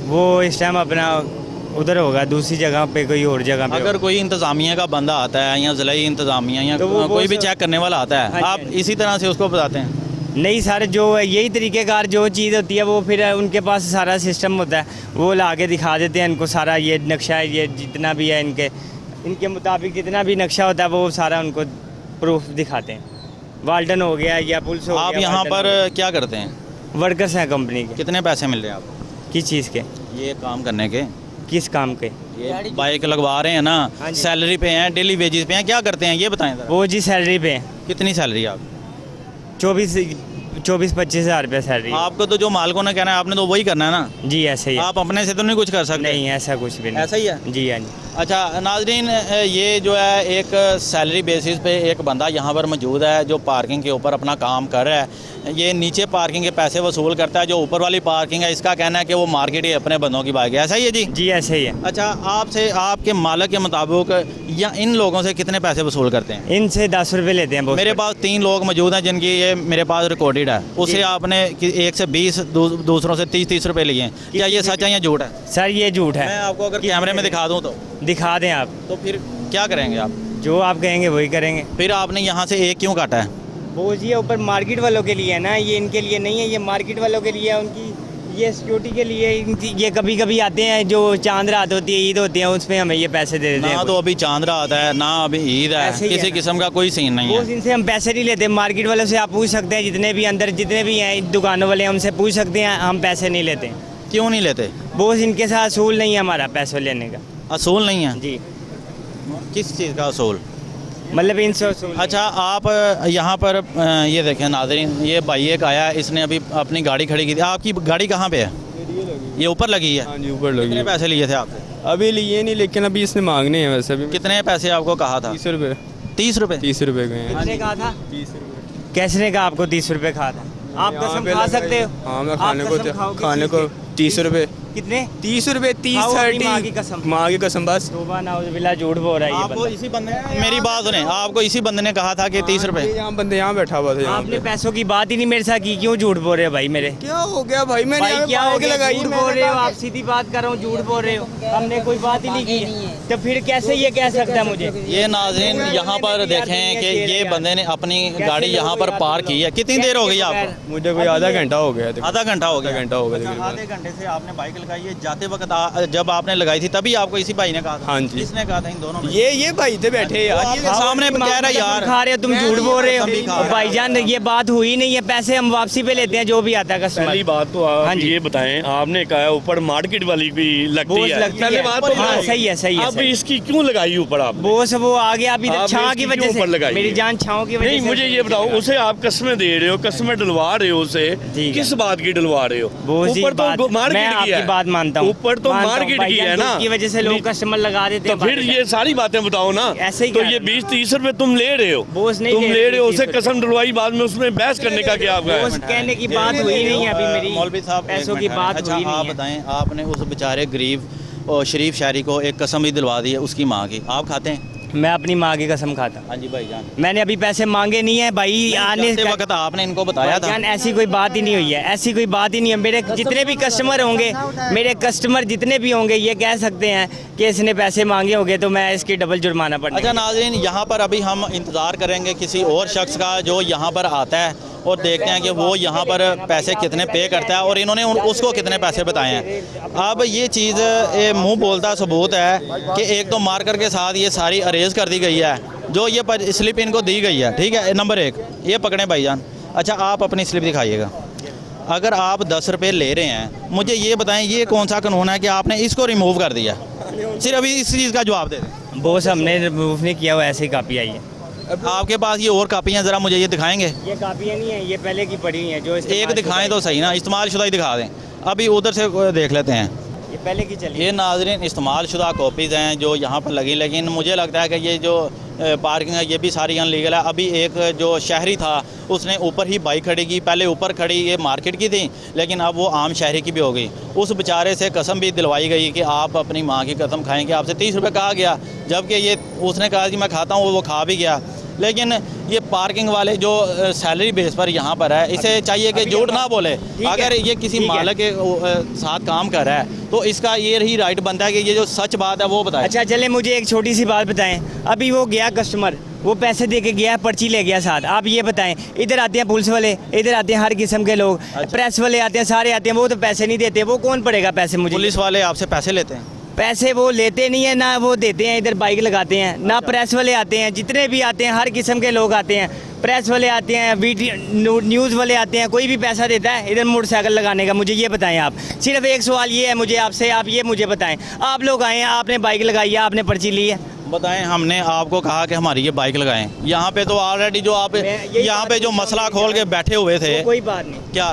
वो? इस टाइम अपना उधर होगा, दूसरी जगह पे, कोई और जगह पे। अगर कोई इंतज़ामिया का बंदा आता है या ज़िला इंतज़ामिया या तो कोई भी चेक करने वाला आता है, आप इसी तरह से उसको बताते हैं? नहीं सर, जो यही तरीक़ेकार जो चीज़ होती है वो फिर उनके पास सारा सिस्टम होता है, वो ला के दिखा देते हैं इनको सारा ये नक्शा है, ये जितना भी है इनके मुताबिक जितना भी नक्शा होता है वो सारा उनको प्रूफ दिखाते हैं। वाल्टन हो गया या पुलिस हो गया। आप यहाँ पर क्या करते हैं? वर्कर्स हैं कंपनी के। कितने पैसे मिल रहे हैं आपको? किस चीज़ के? ये काम करने के। किस काम के? ये बाइक लगवा रहे हैं ना, सैलरी पे हैं, डेली वेजेस पे हैं, क्या करते हैं ये बताएं ज़रा। वो जी सैलरी पे हैं। कितनी सैलरी आप? 24-25 हज़ार रुपये सैलरी। आपको तो जो मालिकों ने कहना है आपने तो वही करना है ना? जी ऐसे ही। आप अपने से तो नहीं कुछ कर सकते? नहीं, ऐसा कुछ भी नहीं। ऐसा ही है? जी हाँ जी। अच्छा नाज़रीन, ये जो है एक सैलरी बेसिस पे एक बंदा यहाँ पर मौजूद है जो पार्किंग के ऊपर अपना काम कर रहा है। ये नीचे पार्किंग के पैसे वसूल करता है, जो ऊपर वाली पार्किंग है इसका कहना है कि वो मार्केट ही अपने बंदों की बाइक है। ऐसा ही है जी? जी ऐसे ही है। अच्छा, आपसे आपके मालिक के मुताबिक या इन लोगों से कितने पैसे वसूल करते हैं? इनसे 10 रुपये लेते हैं। मेरे पास 3 लोग मौजूद हैं जिनकी ये मेरे पास रिकॉर्डेड है। उससे आपने 1 से 20 दूसरों से 30 रुपये लिए हैं। क्या ये सच है या झूठ है? सर ये झूठ है। मैं आपको अगर कैमरे में दिखा दूँ तो? दिखा दें आप। तो फिर क्या करेंगे आप? जो आप कहेंगे वही करेंगे। फिर आपने यहाँ से 1 क्यों काटा है? वो जी ऊपर मार्केट वालों के लिए है ना, ये इनके लिए नहीं है, ये मार्केट वालों के लिए है, उनकी ये सिक्योरिटी के लिए। ये कभी कभी आते हैं, जो चांद रात होती है, ईद होती है, उस पर हमें ये पैसे दे देते हैं। ना तो अभी चांद रात है ना अभी ईद है, किसी किस्म का कोई सीन नहीं है। इनसे हम पैसे नहीं लेते। मार्केट वालों से आप पूछ सकते हैं, जितने भी अंदर जितने भी हैं दुकानों वाले, हमसे पूछ सकते हैं, हम पैसे नहीं लेते। क्यों नहीं लेते? वो इनके साथ असूल नहीं है हमारा पैसे लेने का। असूल नहीं है जी। किस चीज़ का असूल? मतलब इनसे वसूल। अच्छा, आप यहाँ पर ये देखें नाज़रीन, ये भाई एक आया, इसने अभी अपनी गाड़ी खड़ी की थी। आपकी गाड़ी कहाँ पे है? ये ऊपर लगी है? हाँ जी, ऊपर लगी कितने है। पैसे लिए थे आपसे? अभी लिए नहीं, लेकिन अभी इसने मांगने हैं। वैसे अभी कितने पैसे आपको कहा था? 30 रुपये। 30 रुपये? 30 रुपये गए हैं। किसने कहा था? 30 रुपये। किसने कहा आपको 30 रुपये कहा था? आप यहाँ कसम पे खा लगा सकते हो? हाँ, मैं आप खाने कसम खाओगे खाने को चीज़ 30 रुपये। कितने? 30 रुपये, 30 खाओ अपनी 30। माँ की कसम। माँ की कसम बस। तौबा नाउज़ुबिल्लाह, झूठ बोल रहा है ये आपको बंदा। इसी बंदे ने, मेरी बात सुने, आपको इसी बंदे ने कहा था कि 30 रुपये? यहाँ बंदे यहाँ बैठा हुआ था यहाँ आपने पे। पैसों की बात ही नहीं मेरे साथ की, क्यों झूठ बोल रहे हो भाई मेरे? क्या हो गया भाई? मैंने भाई यहाँ पे क्या हो बाइक गया? लगाई, झूठ मैंने बोल रहे हो कहा आप, सीधी बात कर रहा हूँ, झूठ बोल रहे हो। हमने कोई बात ही नहीं की, तो फिर कैसे ये कह सकता है मुझे? ये नाज़रीन यहाँ पर देखें कि ये बंदे ने अपनी गाड़ी यहाँ पर पार्क की है। कितनी देर हो गई आपको? मुझे कोई आधा घंटा हो गया। आधा घंटा हो गया? आधा घंटा हो गया अच्छा, तकरीबन। आधे घंटे से आपने बाइक लगाई है। जाते वक्त जब आपने लगाई थी तभी आपको इसी भाई ने कहा था? हाँ जी। किसने कहा था इन दोनों में? ये भाई थे बैठे यार। आपके सामने कह रहा है यार। खा रहे हो तुम, झूठ बोल रहे कसम भी खा हो रहा है। भाईजान। ये बात हुई नहीं है, पैसे हम वापसी पे लेते हैं जो भी आता है पहली कस्टमर। बात तो आप हाँ जी। ये बताएं, आपने कहा ऊपर मार्केट वाली भी लगती बोस है। लगती पहली है। बात तो हाँ, ये सही है, सही है, अब सही है। इसकी क्यों लगाई ऊपर आप? बोस वो आ गया अभी आपने छां इसकी की वजह क्यों से। ऊपर लगाई मेरी है? जान छाओं की वजह नहीं, से। मुझे ये बताओ, उसे आप कस्में दे रहे हो, कस्में डलवा रहे हो उसे, ठीक है। किस बात की डलवा रहे हो? बोस जी, ऊपर बात- तो मैं मार्केट की आपकी है। बात मानता हूँ। ऊपर तो मानता हूँ, मार्केट की भाईजान, है ना, धूप की वजह से लोग नहीं, कस्टमर लगा देते तो हैं। फिर ये सारी बातें बताओ ना। ऐसे ही तो कह ये रहे 20-30 रुपए तुम ले रहे हो, बोस नहीं तुम ले ले रहे हो, 30 उसे रुपए। कसम डलवाई, बाद में उसमें बहस करने का क्या आपका बोस है? कहने की बात हुई नहीं है अभी मेरी। मौलवी साहब, एक पैसों की मिनट है। बात अच्छा, हुई नहीं आप है। बताएं, आपने उस बेचारे गरीब और शरीफ शहरी को एक कसम भी दिलवा दी है उसकी माँ की, आप खाते हैं? मैं अपनी माँ की कसम खाता। हाँ जी भाईजान। मैंने अभी पैसे मांगे नहीं है भाई। आने जाते वक्त आपने इनको बताया था? भाईजान, ऐसी कोई बात ही नहीं हुई है, ऐसी कोई बात ही नहीं है। मेरे जितने भी कस्टमर होंगे, मेरे कस्टमर जितने भी होंगे, ये कह सकते हैं कि इसने पैसे मांगे होंगे तो मैं इसकी डबल जुर्माना पड़ने। अच्छा नाज़रीन, यहाँ पर अभी हम इंतज़ार करेंगे किसी और शख्स का जो यहाँ पर आता है और देखते हैं कि वो यहाँ पर पैसे कितने पे करता है और इन्होंने उसको कितने पैसे बताए हैं। अब ये चीज़ मुंह बोलता सबूत है कि एक तो मार्कर के साथ ये सारी अरेज कर दी गई है, जो ये स्लिप इनको दी गई है, ठीक है। नंबर 1 ये पकड़ें भाईजान। अच्छा, आप अपनी स्लिप दिखाइएगा। अगर आप 10 रुपये ले रहे हैं, मुझे ये बताएं ये कौन सा कानून है कि आपने इसको रिमूव कर दिया? सिर्फ अभी इस चीज़ का जवाब दे दें। बोस हमने रिमूव नहीं किया, वो ऐसे ही कापी आई है। आपके पास ये और कापियाँ ज़रा मुझे ये दिखाएंगे? ये कापियाँ नहीं है, ये पहले की पड़ी हुई हैं जो एक दिखाएं तो सही ना, इस्तेमाल शुदा ही दिखा दें। अभी उधर से देख लेते हैं। ये पहले की चली। ये नाज़रीन इस्तेमाल शुदा कॉपीज़ हैं जो यहाँ पर लगी, लेकिन मुझे लगता है कि ये जो पार्किंग है ये भी सारी अनलीगल है। अभी एक जो शहरी था उसने ऊपर ही बाइक खड़ी की, पहले ऊपर खड़ी ये मार्केट की थी, लेकिन अब वो आम शहरी की भी हो गई। उस बेचारे से कसम भी दिलवाई गई कि आप अपनी माँ की कसम खाएंगे, आपसे 30 रुपये कहा गया, जबकि ये उसने कहा कि मैं खाता हूँ, वो खा भी गया। लेकिन ये पार्किंग वाले जो सैलरी बेस पर यहाँ पर है, इसे चाहिए कि झूठ ना बोले। अगर ये किसी मालिक के साथ काम कर रहा है तो इसका ये ही राइट बनता है कि ये जो सच बात है वो बताए। अच्छा चले, मुझे एक छोटी सी बात बताएं। अभी वो गया कस्टमर, वो पैसे दे के गया, पर्ची ले गया साथ। आप ये बताएं, इधर आते हैं पुलिस वाले, इधर आते हैं हर किस्म के लोग, प्रेस वाले आते हैं, सारे आते हैं, वो तो पैसे नहीं देते। वो कौन पड़ेगा पैसे? मुझे पुलिस वाले आपसे पैसे लेते हैं? पैसे वो लेते नहीं है ना, वो देते हैं, इधर बाइक लगाते हैं ना। प्रेस वाले आते हैं, जितने भी आते हैं हर किस्म के लोग आते हैं, प्रेस वाले आते हैं, वीडियो न्यूज़ वाले आते हैं। कोई भी पैसा देता है इधर मोटरसाइकिल लगाने का? मुझे ये बताएं आप। सिर्फ एक सवाल ये है मुझे आपसे, आप ये मुझे बताएं, आप लोग आए हैं, आपने बाइक लगाई है, आपने पर्ची ली है, बताएं। हमने आपको कहा कि हमारी ये बाइक लगाएं। यहाँ पे तो ऑलरेडी जो आप यहाँ पे जो मसला खोल के बैठे हुए थे, कोई बात नहीं। क्या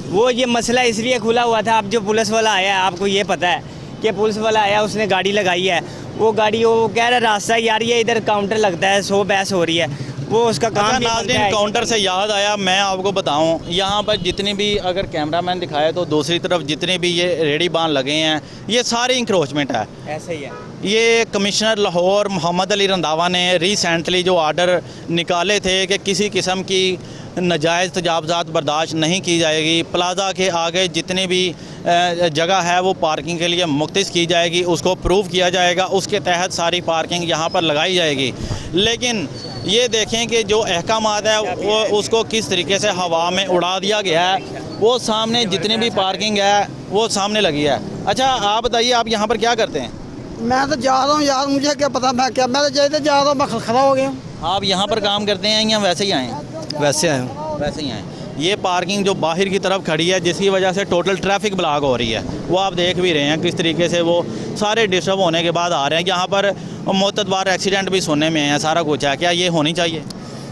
वो ये मसला इसलिए खुला हुआ था, अब जो पुलिस वाला आया है, आपको ये पता है कि पुलिस वाला आया, उसने गाड़ी लगाई है, वो गाड़ी वो कह रहा रास्ता यार ये इधर काउंटर लगता है, 100 बहस हो रही है, वो उसका काम भी बनता है। काउंटर से याद आया, मैं आपको बताऊं, यहाँ पर जितनी भी अगर कैमरामैन दिखाए तो दूसरी तरफ जितने भी ये रेडी बांध लगे हैं, ये सारे इंक्रोचमेंट है। ऐसे ही है। ये कमिश्नर लाहौर मोहम्मद अली रंधावा ने रिसेंटली जो आर्डर निकाले थे कि किसी किस्म की नाजायज़ तजावज़ात बर्दाश्त नहीं की जाएगी, प्लाजा के आगे जितनी भी जगह है वो पार्किंग के लिए मुख्तस की जाएगी, उसको प्रूव किया जाएगा, उसके तहत सारी पार्किंग यहाँ पर लगाई जाएगी। लेकिन ये देखें कि जो अहकामात है वो उसको किस तरीके से हवा में उड़ा दिया गया है। वो सामने जितनी भी पार्किंग है वो सामने लगी है। अच्छा आप बताइए, आप यहाँ पर क्या करते हैं? मैं तो जा रहा हूँ यार, मुझे क्या पता, मैं तो जैसे जा रहा हूँ, मैं खड़ा हो गया हूँ। आप यहाँ पर काम करते हैं या वैसे ही आए हैं? वैसे आए हूँ। वैसे ही आए। ये पार्किंग जो बाहर की तरफ खड़ी है, जिसकी वजह से टोटल ट्रैफिक ब्लॉक हो रही है, वो आप देख भी रहे हैं किस तरीके से वो सारे डिस्टर्ब होने के बाद आ रहे हैं। यहाँ पर मुतबार एक्सीडेंट भी सुनने में है, सारा कुछ है। क्या ये होनी चाहिए?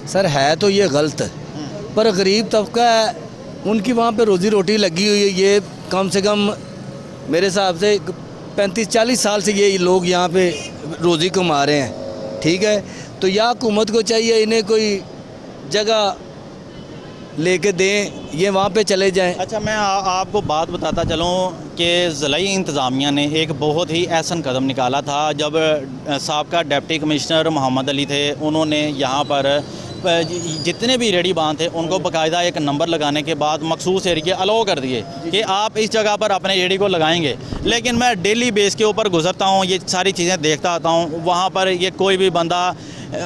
सर है तो ये गलत है, पर गरीब तबका है, उनकी वहाँ पे रोज़ी रोटी लगी हुई है। ये कम से कम मेरे हिसाब से 35-40 साल से ये लोग यहाँ पे रोज़ी कमा रहे हैं, ठीक है। तो या हुकूमत को चाहिए इन्हें कोई जगह लेके दें, ये वहाँ पे चले जाएं। अच्छा, मैं आपको बात बताता चलूँ कि ज़िलाई इंतज़ामिया ने एक बहुत ही ऐसा कदम निकाला था जब साबका डिप्टी कमिश्नर मोहम्मद अली थे। उन्होंने यहाँ पर जितने भी रेडी बांध थे उनको बाकायदा एक नंबर लगाने के बाद मखसूस एरिया अलाउ कर दिए कि आप इस जगह पर अपने रेडी को लगाएंगे। लेकिन मैं डेली बेस के ऊपर गुजरता हूँ, ये सारी चीज़ें देखता आता हूँ, वहाँ पर ये कोई भी बंदा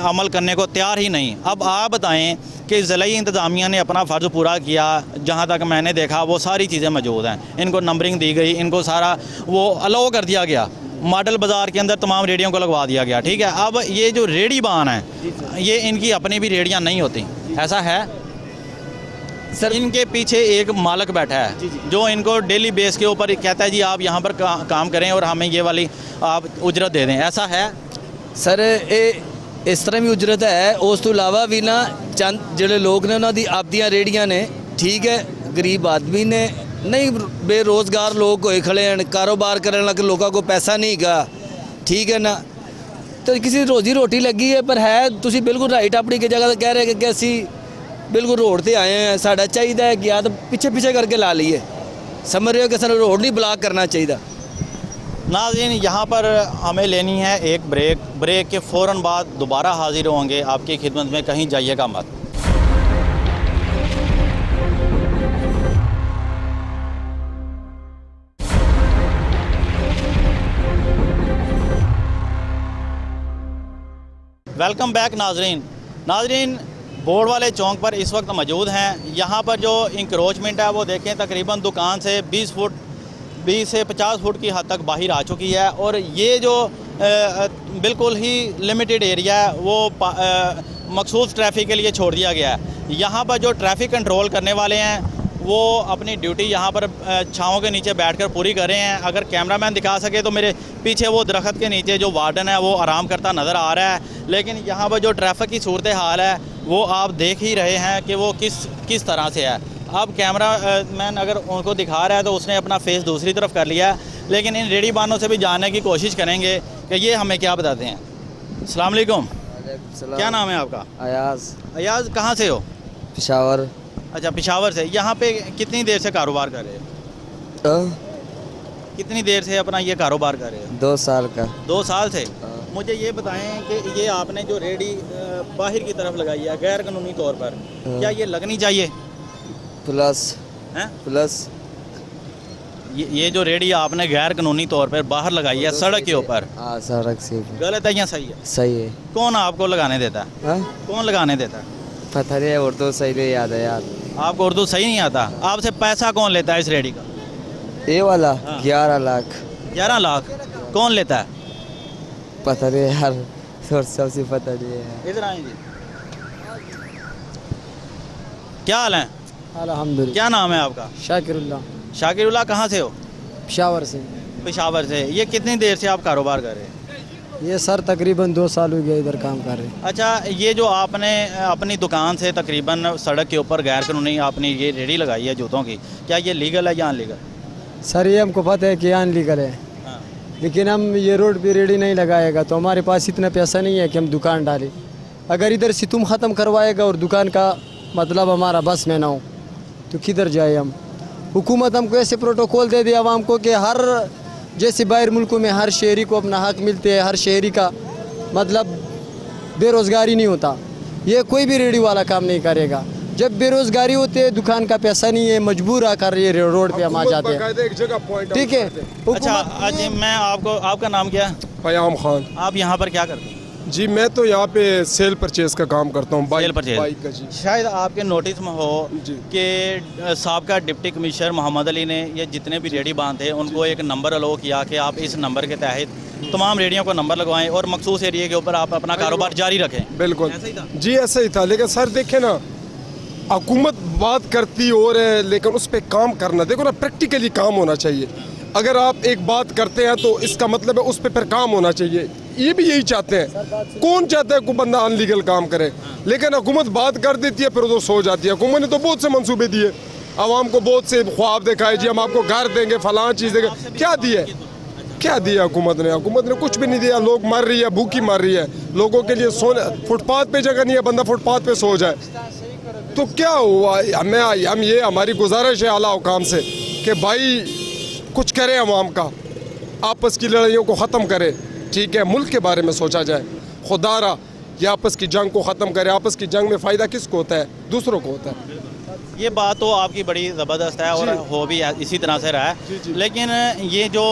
अमल करने को तैयार ही नहीं। अब आप बताएं कि ज़िलाई इंतज़ामिया ने अपना फ़र्ज़ पूरा किया, जहाँ तक मैंने देखा वो सारी चीज़ें मौजूद हैं, इनको नंबरिंग दी गई, इनको सारा वो अलाउ कर दिया गया, मॉडल बाज़ार के अंदर तमाम रेडियों को लगवा दिया गया, ठीक है। अब ये जो रेडी बान है ये इनकी अपनी भी रेडियाँ नहीं होती, ऐसा है सर। इनके पीछे एक मालिक बैठा है जो इनको डेली बेस के ऊपर कहता है जी आप यहाँ पर काम करें और हमें ये वाली आप उजरत दे दें, ऐसा है सर। इस तरह भी उजरत है, उस तो इलावा भी ना चंद ਜਿਹੜੇ लोग ने उन्होंने आपदियाँ रेडियाँ ने, ठीक है। गरीब आदमी ने नहीं, बेरोज़गार लोग कोई खड़े हैं, कारोबार करने लगे, लोगों को पैसा नहीं गा, ठीक है ना। तो किसी रोज़ी रोटी लगी है, पर है तुसी बिल्कुल राइट अपनी की जगह कह रहे कि असी बिल्कुल रोड से आए हैं, साढ़ा चाहिए कि या तो पीछे पीछे करके ला लिए, समझ रहे हो कि सर रोड नहीं ब्लॉक करना चाहिए। नाज़रीन, यहाँ पर हमें लेनी है एक ब्रेक के फ़ौरन बाद दोबारा हाजिर होंगे आपकी खिदमत में, कहीं जाइएगा मत। वेलकम बैक नाज़रीन, बोर्ड वाले चौक पर इस वक्त मौजूद हैं। यहाँ पर जो इंक्रोचमेंट है वो देखें, तकरीबन दुकान से 20 से 50 फुट की हद तक बाहर आ चुकी है। और ये जो बिल्कुल ही लिमिटेड एरिया है वो मखसूस ट्रैफिक के लिए छोड़ दिया गया है। यहाँ पर जो ट्रैफिक कंट्रोल करने वाले हैं वो अपनी ड्यूटी यहाँ पर छाँव के नीचे बैठकर पूरी कर रहे हैं। अगर कैमरामैन दिखा सके तो मेरे पीछे वो दरख्त के नीचे जो वार्डन है वो आराम करता नज़र आ रहा है। लेकिन यहाँ पर जो ट्रैफिक की सूरत हाल है वो आप देख ही रहे हैं कि वो किस तरह से है। अब कैमरा मैन अगर उनको दिखा रहा है तो उसने अपना फेस दूसरी तरफ कर लिया है। लेकिन इन रेडी बानों से भी जानने की कोशिश करेंगे कि ये हमें क्या बताते हैं। अस्सलाम वालेकुम, क्या नाम है आपका? अयाज, कहाँ से हो? पेशावर। अच्छा, पेशावर से। यहाँ पे कितनी देर से कारोबार कर रहे हो? कितनी देर से अपना ये कारोबार कर रहे हो? 2 साल का। 2 साल से। मुझे ये बताएं कि ये आपने जो रेडी बाहर की तरफ लगाई है गैर कानूनी तौर पर, क्या ये लगनी चाहिए? प्लस ये जो रेडी आपने गैर कानूनी तौर पर बाहर लगाई है सड़क के ऊपर, सड़क से गलत है या सही है? सही है। कौन आपको लगाने देता है? कौन लगाने देता है? पता नहीं, उर्दू सही नहीं याद है यार। आपको उर्दू सही नहीं आता? आपसे पैसा कौन लेता है इस रेडी का? ये वाला 11 लाख। 11 लाख कौन लेता है? पता नहीं यार, सबसे पता नहीं है। इधर आएंगे। क्या हाल है? अल्हम्दुलिल्लाह। क्या नाम है आपका? शाकिरुल्लाह। कहाँ से हो? पेशावर से। पेशावर से। ये कितनी देर से आप कारोबार कर रहे हैं? ये सर तकरीबन 2 साल हो गया इधर काम कर रहे हैं। अच्छा, ये जो आपने अपनी दुकान से तकरीबन सड़क के ऊपर गैर कानूनी आपने ये रेडी लगाई है जूतों की, क्या ये लीगल है या अनलीगल? सर ये हमको पता है कि अनलीगल है, लेकिन हम ये रोड पे रेडी नहीं लगाएगा तो हमारे पास इतना पैसा नहीं है कि हम दुकान डालें। अगर इधर से तुम ख़त्म करवाएगा और दुकान का मतलब हमारा बस में ना हो तो किधर जाए हम? हुकूमत हमको ऐसे प्रोटोकॉल दे दे आवाम को कि हर जैसे बाहर मुल्कों में हर शहरी को अपना हक मिलते हैं, हर शहरी का मतलब बेरोज़गारी नहीं होता, ये कोई भी रेडी वाला काम नहीं करेगा। जब बेरोज़गारी होती है, दुकान का पैसा नहीं है, मजबूर आकर ये रोड पे हम आ जाते हैं, ठीक है। अच्छा, आज मैं आपका नाम क्या है? क़याम खान। आप यहाँ पर क्या करते हैं? जी मैं तो यहाँ पे सेल परचेज़ का काम करता हूँ, सेल परचेज का। जी शायद आपके नोटिस में हो कि साबका डिप्टी कमिश्नर मोहम्मद अली ने ये जितने भी रेडी बांध थे उनको एक नंबर अलो किया कि आप इस नंबर के तहत तमाम रेडियों को नंबर लगवाएं और मखसूस एरिया के ऊपर आप अपना कारोबार जारी रखें। बिल्कुल ऐसा ही था? जी ऐसा ही था। लेकिन सर देखें ना, हुकूमत बात करती और है, लेकिन उस पर काम करना, देखो ना, प्रैक्टिकली काम होना चाहिए। अगर आप एक बात करते हैं तो इसका मतलब है उस पर फिर काम होना चाहिए। ये भी यही चाहते हैं। कौन चाहता है कोई बंदा अनलीगल काम करे? लेकिन हुकूमत बात कर देती है, फिर तो सो जाती है। हुकूमत ने तो बहुत से मंसूबे दिए, आवाम को बहुत से ख्वाब दिखाए, जी हम आपको घर देंगे, फलां चीज़ देंगे। क्या दिए? क्या दिया हुकूमत ने? हुकूमत ने कुछ भी नहीं दिया। लोग मर रही है, भूखी मर रही है। लोगों के लिए सोने, फुटपाथ पे जगह नहीं है, बंदा फुटपाथ पे सो जाए तो क्या हुआ? हम ये हमारी गुजारिश है आला हुकाम से कि भाई कुछ करें, अवाम का आपस की लड़ाइयों को ख़त्म करें। ठीक है, मुल्क के बारे में सोचा जाए। खुदारा ये आपस की जंग को ख़त्म करें। आपस की जंग में फ़ायदा किसको होता है? दूसरों को होता है। ये बात तो आपकी बड़ी ज़बरदस्त है और हो भी इसी तरह से रहा है। लेकिन ये जो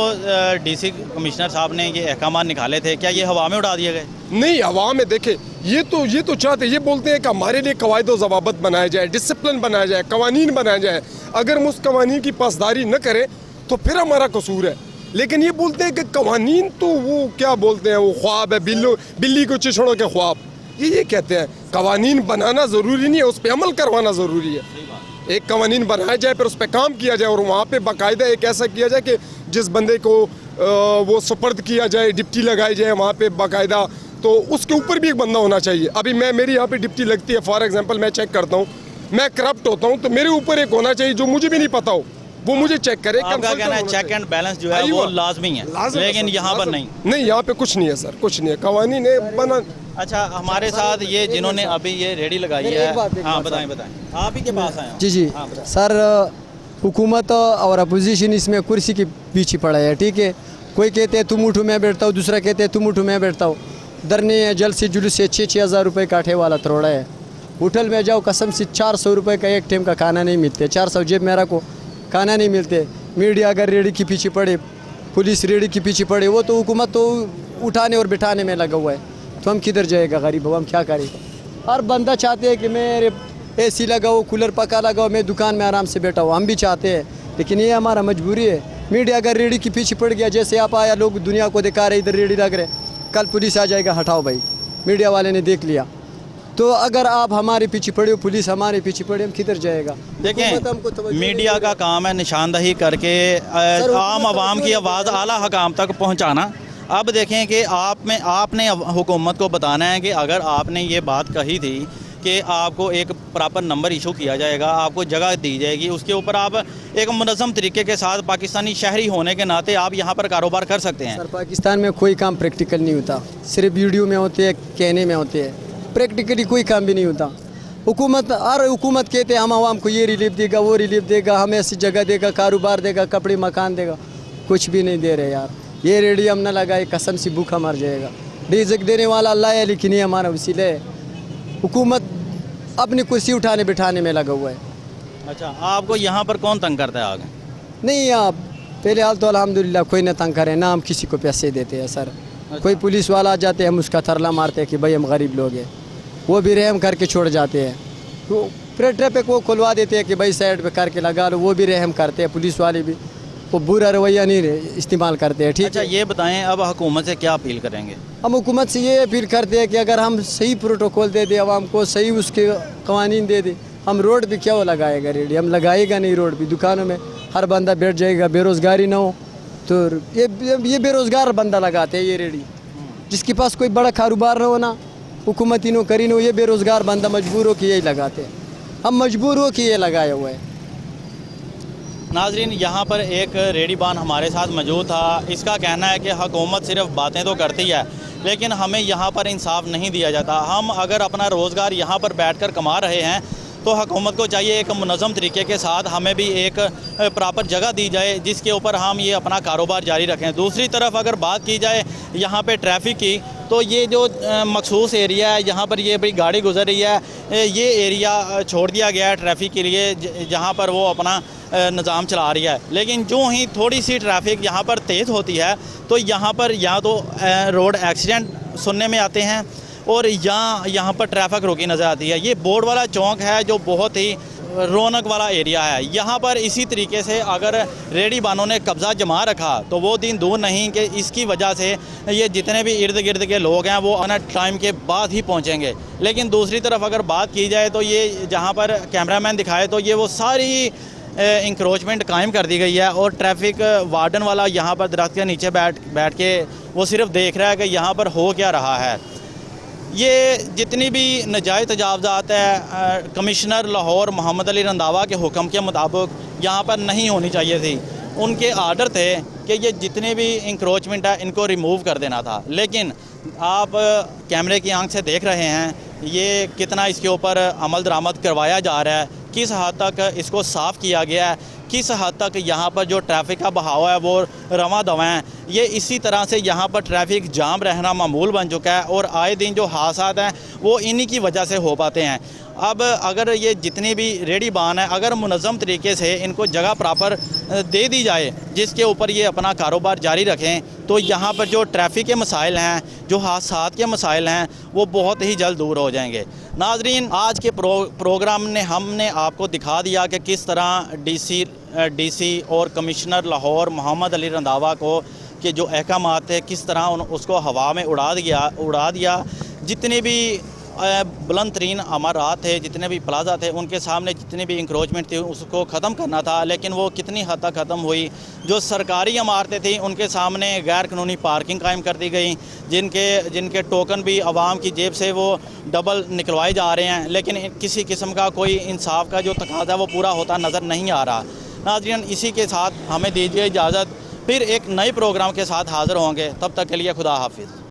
डीसी कमिश्नर साहब ने ये अहकाम निकाले थे, क्या ये हवा में उड़ा दिए गए? नहीं, हवा में देखे ये तो चाहते, ये बोलते हैं कि हमारे लिए कवायद व ज़वाबित बनाया जाए, डिसिप्लिन बनाया जाए, कवानीन बनाया जाए। अगर हम उस कवानीन की पासदारी न करें तो फिर हमारा कसूर है। लेकिन ये बोलते हैं कि कवानीन तो वो क्या बोलते हैं, वो ख्वाब है, बिल्ली को चिछड़ों के ख्वाब, ये कहते हैं। कवानीन बनाना ज़रूरी नहीं है, उस पर अमल करवाना ज़रूरी है। एक कवानीन बनाया जाए, फिर उस पर काम किया जाए और वहाँ पे बाकायदा एक ऐसा किया जाए कि जिस बंदे को वो सुपर्द किया जाए, डिप्टी लगाई जाए वहाँ पे बाकायदा, तो उसके ऊपर भी एक बंदा होना चाहिए। अभी मेरी यहाँ पे डिप्टी लगती है, फॉर एग्जांपल मैं चेक करता हूँ, मैं करप्ट होता हूँ, तो मेरे ऊपर एक होना चाहिए जो मुझे भी नहीं पता हो, वो मुझे चेक करे। आपका कहना है चेक एंड बैलेंस जो है वो लाजमी है, लेकिन यहाँ पर नहीं, यहाँ पे कुछ नहीं है सर, कुछ नहीं है। कवानीन बना। अच्छा, हमारे साथ ये जिन्होंने अभी ये रेडी लगाई है, हाँ बताएं आप ही के पास आए। जी सर, हुकूमत और अपोजिशन इसमें कुर्सी के पीछे पड़ा है। ठीक है, कोई कहते हैं तुम उठो मैं बैठता हूँ, दूसरा कहते हैं तुम उठो मैं बैठता हूँ। धरने है, जल्द से जुलूस से 6-6 हज़ार रुपये काठे वाला तरोड़ा है। होटल में जाओ, कसम से 400 रुपये का एक टाइम का खाना नहीं मिलते। 400 जेब मेरा को खाना नहीं मिलते। मीडिया अगर रेडी के पीछे पड़े, पुलिस रेडी के पीछे पड़े, वो तो हुकूमत तो उठाने और बिठाने में लगा हुआ है। तो हम किधर जाएगा गरीब? हम क्या करें? हर बंदा चाहते हैं कि मेरे AC लगाओ, कूलर पका लगाओ, मैं दुकान में आराम से बैठा हूँ। हम भी चाहते हैं, लेकिन ये हमारा मजबूरी है। मीडिया अगर रेडी के पीछे पड़ गया, जैसे आप आया, लोग दुनिया को दिखा रहे इधर रेडी लग रहे, कल पुलिस आ जाएगा, हटाओ भाई, मीडिया वाले ने देख लिया। तो अगर आप हमारे पीछे पड़े हो, पुलिस हमारे पीछे पड़े, हम किधर जाएगा? देखें, मीडिया का काम है निशानदही करके आम आवाम की आवाज़ आला हकाम तक पहुँचाना। अब देखें कि आपने हुकूमत को बताना है कि अगर आपने ये बात कही थी कि आपको एक प्रॉपर नंबर इशू किया जाएगा, आपको जगह दी जाएगी, उसके ऊपर आप एक मुनज़्ज़म तरीके के साथ पाकिस्तानी शहरी होने के नाते आप यहाँ पर कारोबार कर सकते हैं। सर, पाकिस्तान में कोई काम प्रैक्टिकल नहीं होता, सिर्फ वीडियो में होते हैं, कहने में होते हैं, प्रैक्टिकली कोई काम भी नहीं होता। हुकूमत कहते हैं हम आवाम को ये रिलीफ देगा, वो रिलीफ देगा, हमें ऐसी जगह देगा, कारोबार देगा, कपड़े मकान देगा, कुछ भी नहीं दे रहे यार। ये रेडियम न लगाए, कसम से भूखा मर जाएगा। रिज़्क़ देने वाला अल्लाह है, लेकिन ये हमारा वसीला है। हुकूमत अपनी कुर्सी उठाने बिठाने में लगा हुआ है। अच्छा, आपको यहाँ पर कौन तंग करता है आगे? नहीं, आप पहले हाल तो अल्हम्दुलिल्लाह कोई न तंग करे, ना हम किसी को पैसे देते हैं सर। अच्छा। कोई पुलिस वाला आ जाते हैं, हम उसका थरला मारते हैं कि भाई हम गरीब लोग हैं, वो भी रहम करके छोड़ जाते हैं। तो फिर ट्रैफिक वो खुलवा देते हैं कि भाई साइड पे करके लगा लो, वो भी रहम करते हैं। पुलिस वाले भी वो बुरा रवैया नहीं इस्तेमाल करते हैं। ठीक है। अच्छा, ये बताएं अब हुकूमत से क्या अपील करेंगे? हम हुकूमत से ये अपील करते हैं कि अगर हम सही प्रोटोकॉल दे दें आवाम को, सही उसके कवानीन दे दें, हम रोड पे क्या वो लगाएगा रेडी? हम लगाएगा नहीं रोड पे, दुकानों में हर बंदा बैठ जाएगा, बेरोज़गारी ना हो तो ये बेरोज़गार बंदा लगाते हैं ये रेडी। जिसके पास कोई बड़ा कारोबार ना हो ना, हुकूमती नौकरी हो, ये बेरोज़गार बंदा मजबूर हो कि यही लगाते हैं। हम मजबूर हो कि ये लगाया हुआ है। नाजरीन, यहाँ पर एक रेडीबान हमारे साथ मौजूद था। इसका कहना है कि हुकूमत सिर्फ बातें तो करती है, लेकिन हमें यहाँ पर इंसाफ नहीं दिया जाता। हम अगर अपना रोज़गार यहाँ पर बैठकर कमा रहे हैं तो हुकूमत को चाहिए एक मुनज़्ज़म तरीके के साथ हमें भी एक प्रॉपर जगह दी जाए जिसके ऊपर हम ये अपना कारोबार जारी रखें। दूसरी तरफ अगर बात की जाए यहाँ पे ट्रैफिक की, तो ये जो मखसूस एरिया है, यहाँ पर ये बड़ी गाड़ी गुजर रही है, ये एरिया छोड़ दिया गया है ट्रैफिक के लिए, जहाँ पर वो अपना निज़ाम चला रही है। लेकिन जो ही थोड़ी सी ट्रैफिक यहाँ पर तेज़ होती है तो यहाँ पर या तो रोड एक्सीडेंट सुनने में आते हैं और यहाँ पर ट्रैफिक रोकी नज़र आती है। ये बोर्ड वाला चौक है जो बहुत ही रौनक वाला एरिया है। यहाँ पर इसी तरीके से अगर रेडी बानों ने कब्ज़ा जमा रखा तो वो दिन दूर नहीं कि इसकी वजह से ये जितने भी इर्द गिर्द के लोग हैं वो आना टाइम के बाद ही पहुँचेंगे। लेकिन दूसरी तरफ अगर बात की जाए तो ये जहाँ पर कैमरामैन दिखाए तो ये वो सारी इंक्रोचमेंट कायम कर दी गई है और ट्रैफिक वार्डन वाला यहाँ पर दरख्त के नीचे बैठ के वो सिर्फ देख रहा है कि यहाँ पर हो क्या रहा है। ये जितनी भी नाजायज़ तजावज़ात है कमिश्नर लाहौर मोहम्मद अली रंधावा के हुक्म के मुताबिक यहाँ पर नहीं होनी चाहिए थी। उनके आर्डर थे कि ये जितने भी इंक्रोचमेंट है इनको रिमूव कर देना था। लेकिन आप कैमरे की आंख से देख रहे हैं ये कितना इसके ऊपर अमल दरामद करवाया जा रहा है, किस हद तक इसको साफ़ किया गया है, किस हद तक यहाँ पर जो ट्रैफिक का बहाव है वो रवां दवा है। ये इसी तरह से यहाँ पर ट्रैफिक जाम रहना मामूल बन चुका है और आए दिन जो हादसात हैं वो इन्हीं की वजह से हो पाते हैं। अब अगर ये जितनी भी रेडी बान है अगर मुनज़्ज़म तरीके से इनको जगह प्रॉपर दे दी जाए जिसके ऊपर ये अपना कारोबार जारी रखें तो यहाँ पर जो ट्रैफिक के मसाइल हैं, जो हादसात के मसाइल हैं वो बहुत ही जल्द दूर हो जाएंगे। नाजरीन, आज के प्रोग्राम ने हमने आपको दिखा दिया कि किस तरह डीसी और कमिश्नर लाहौर मोहम्मद अली रंधावा को के जो अहकामात थे किस तरह उसको हवा में उड़ा दिया। जितने भी बुलंद तरीन अमारात थे, जितने भी प्लाजा थे, उनके सामने जितनी भी इंक्रोचमेंट थी उसको ख़त्म करना था। लेकिन वो कितनी हद तक ख़त्म हुई? जो सरकारी इमारतें थी उनके सामने गैर कानूनी पार्किंग कायम कर दी गई, जिनके टोकन भी आवाम की जेब से वो डबल निकलवाए जा रहे हैं। लेकिन किसी किस्म का कोई इंसाफ का जो तकाज़ा वो पूरा होता नज़र नहीं आ रहा। नाज़रीन, इसी के साथ हमें दीजिए इजाज़त, फिर एक नए प्रोग्राम के साथ हाज़िर होंगे। तब तक के लिए खुदा हाफिज़।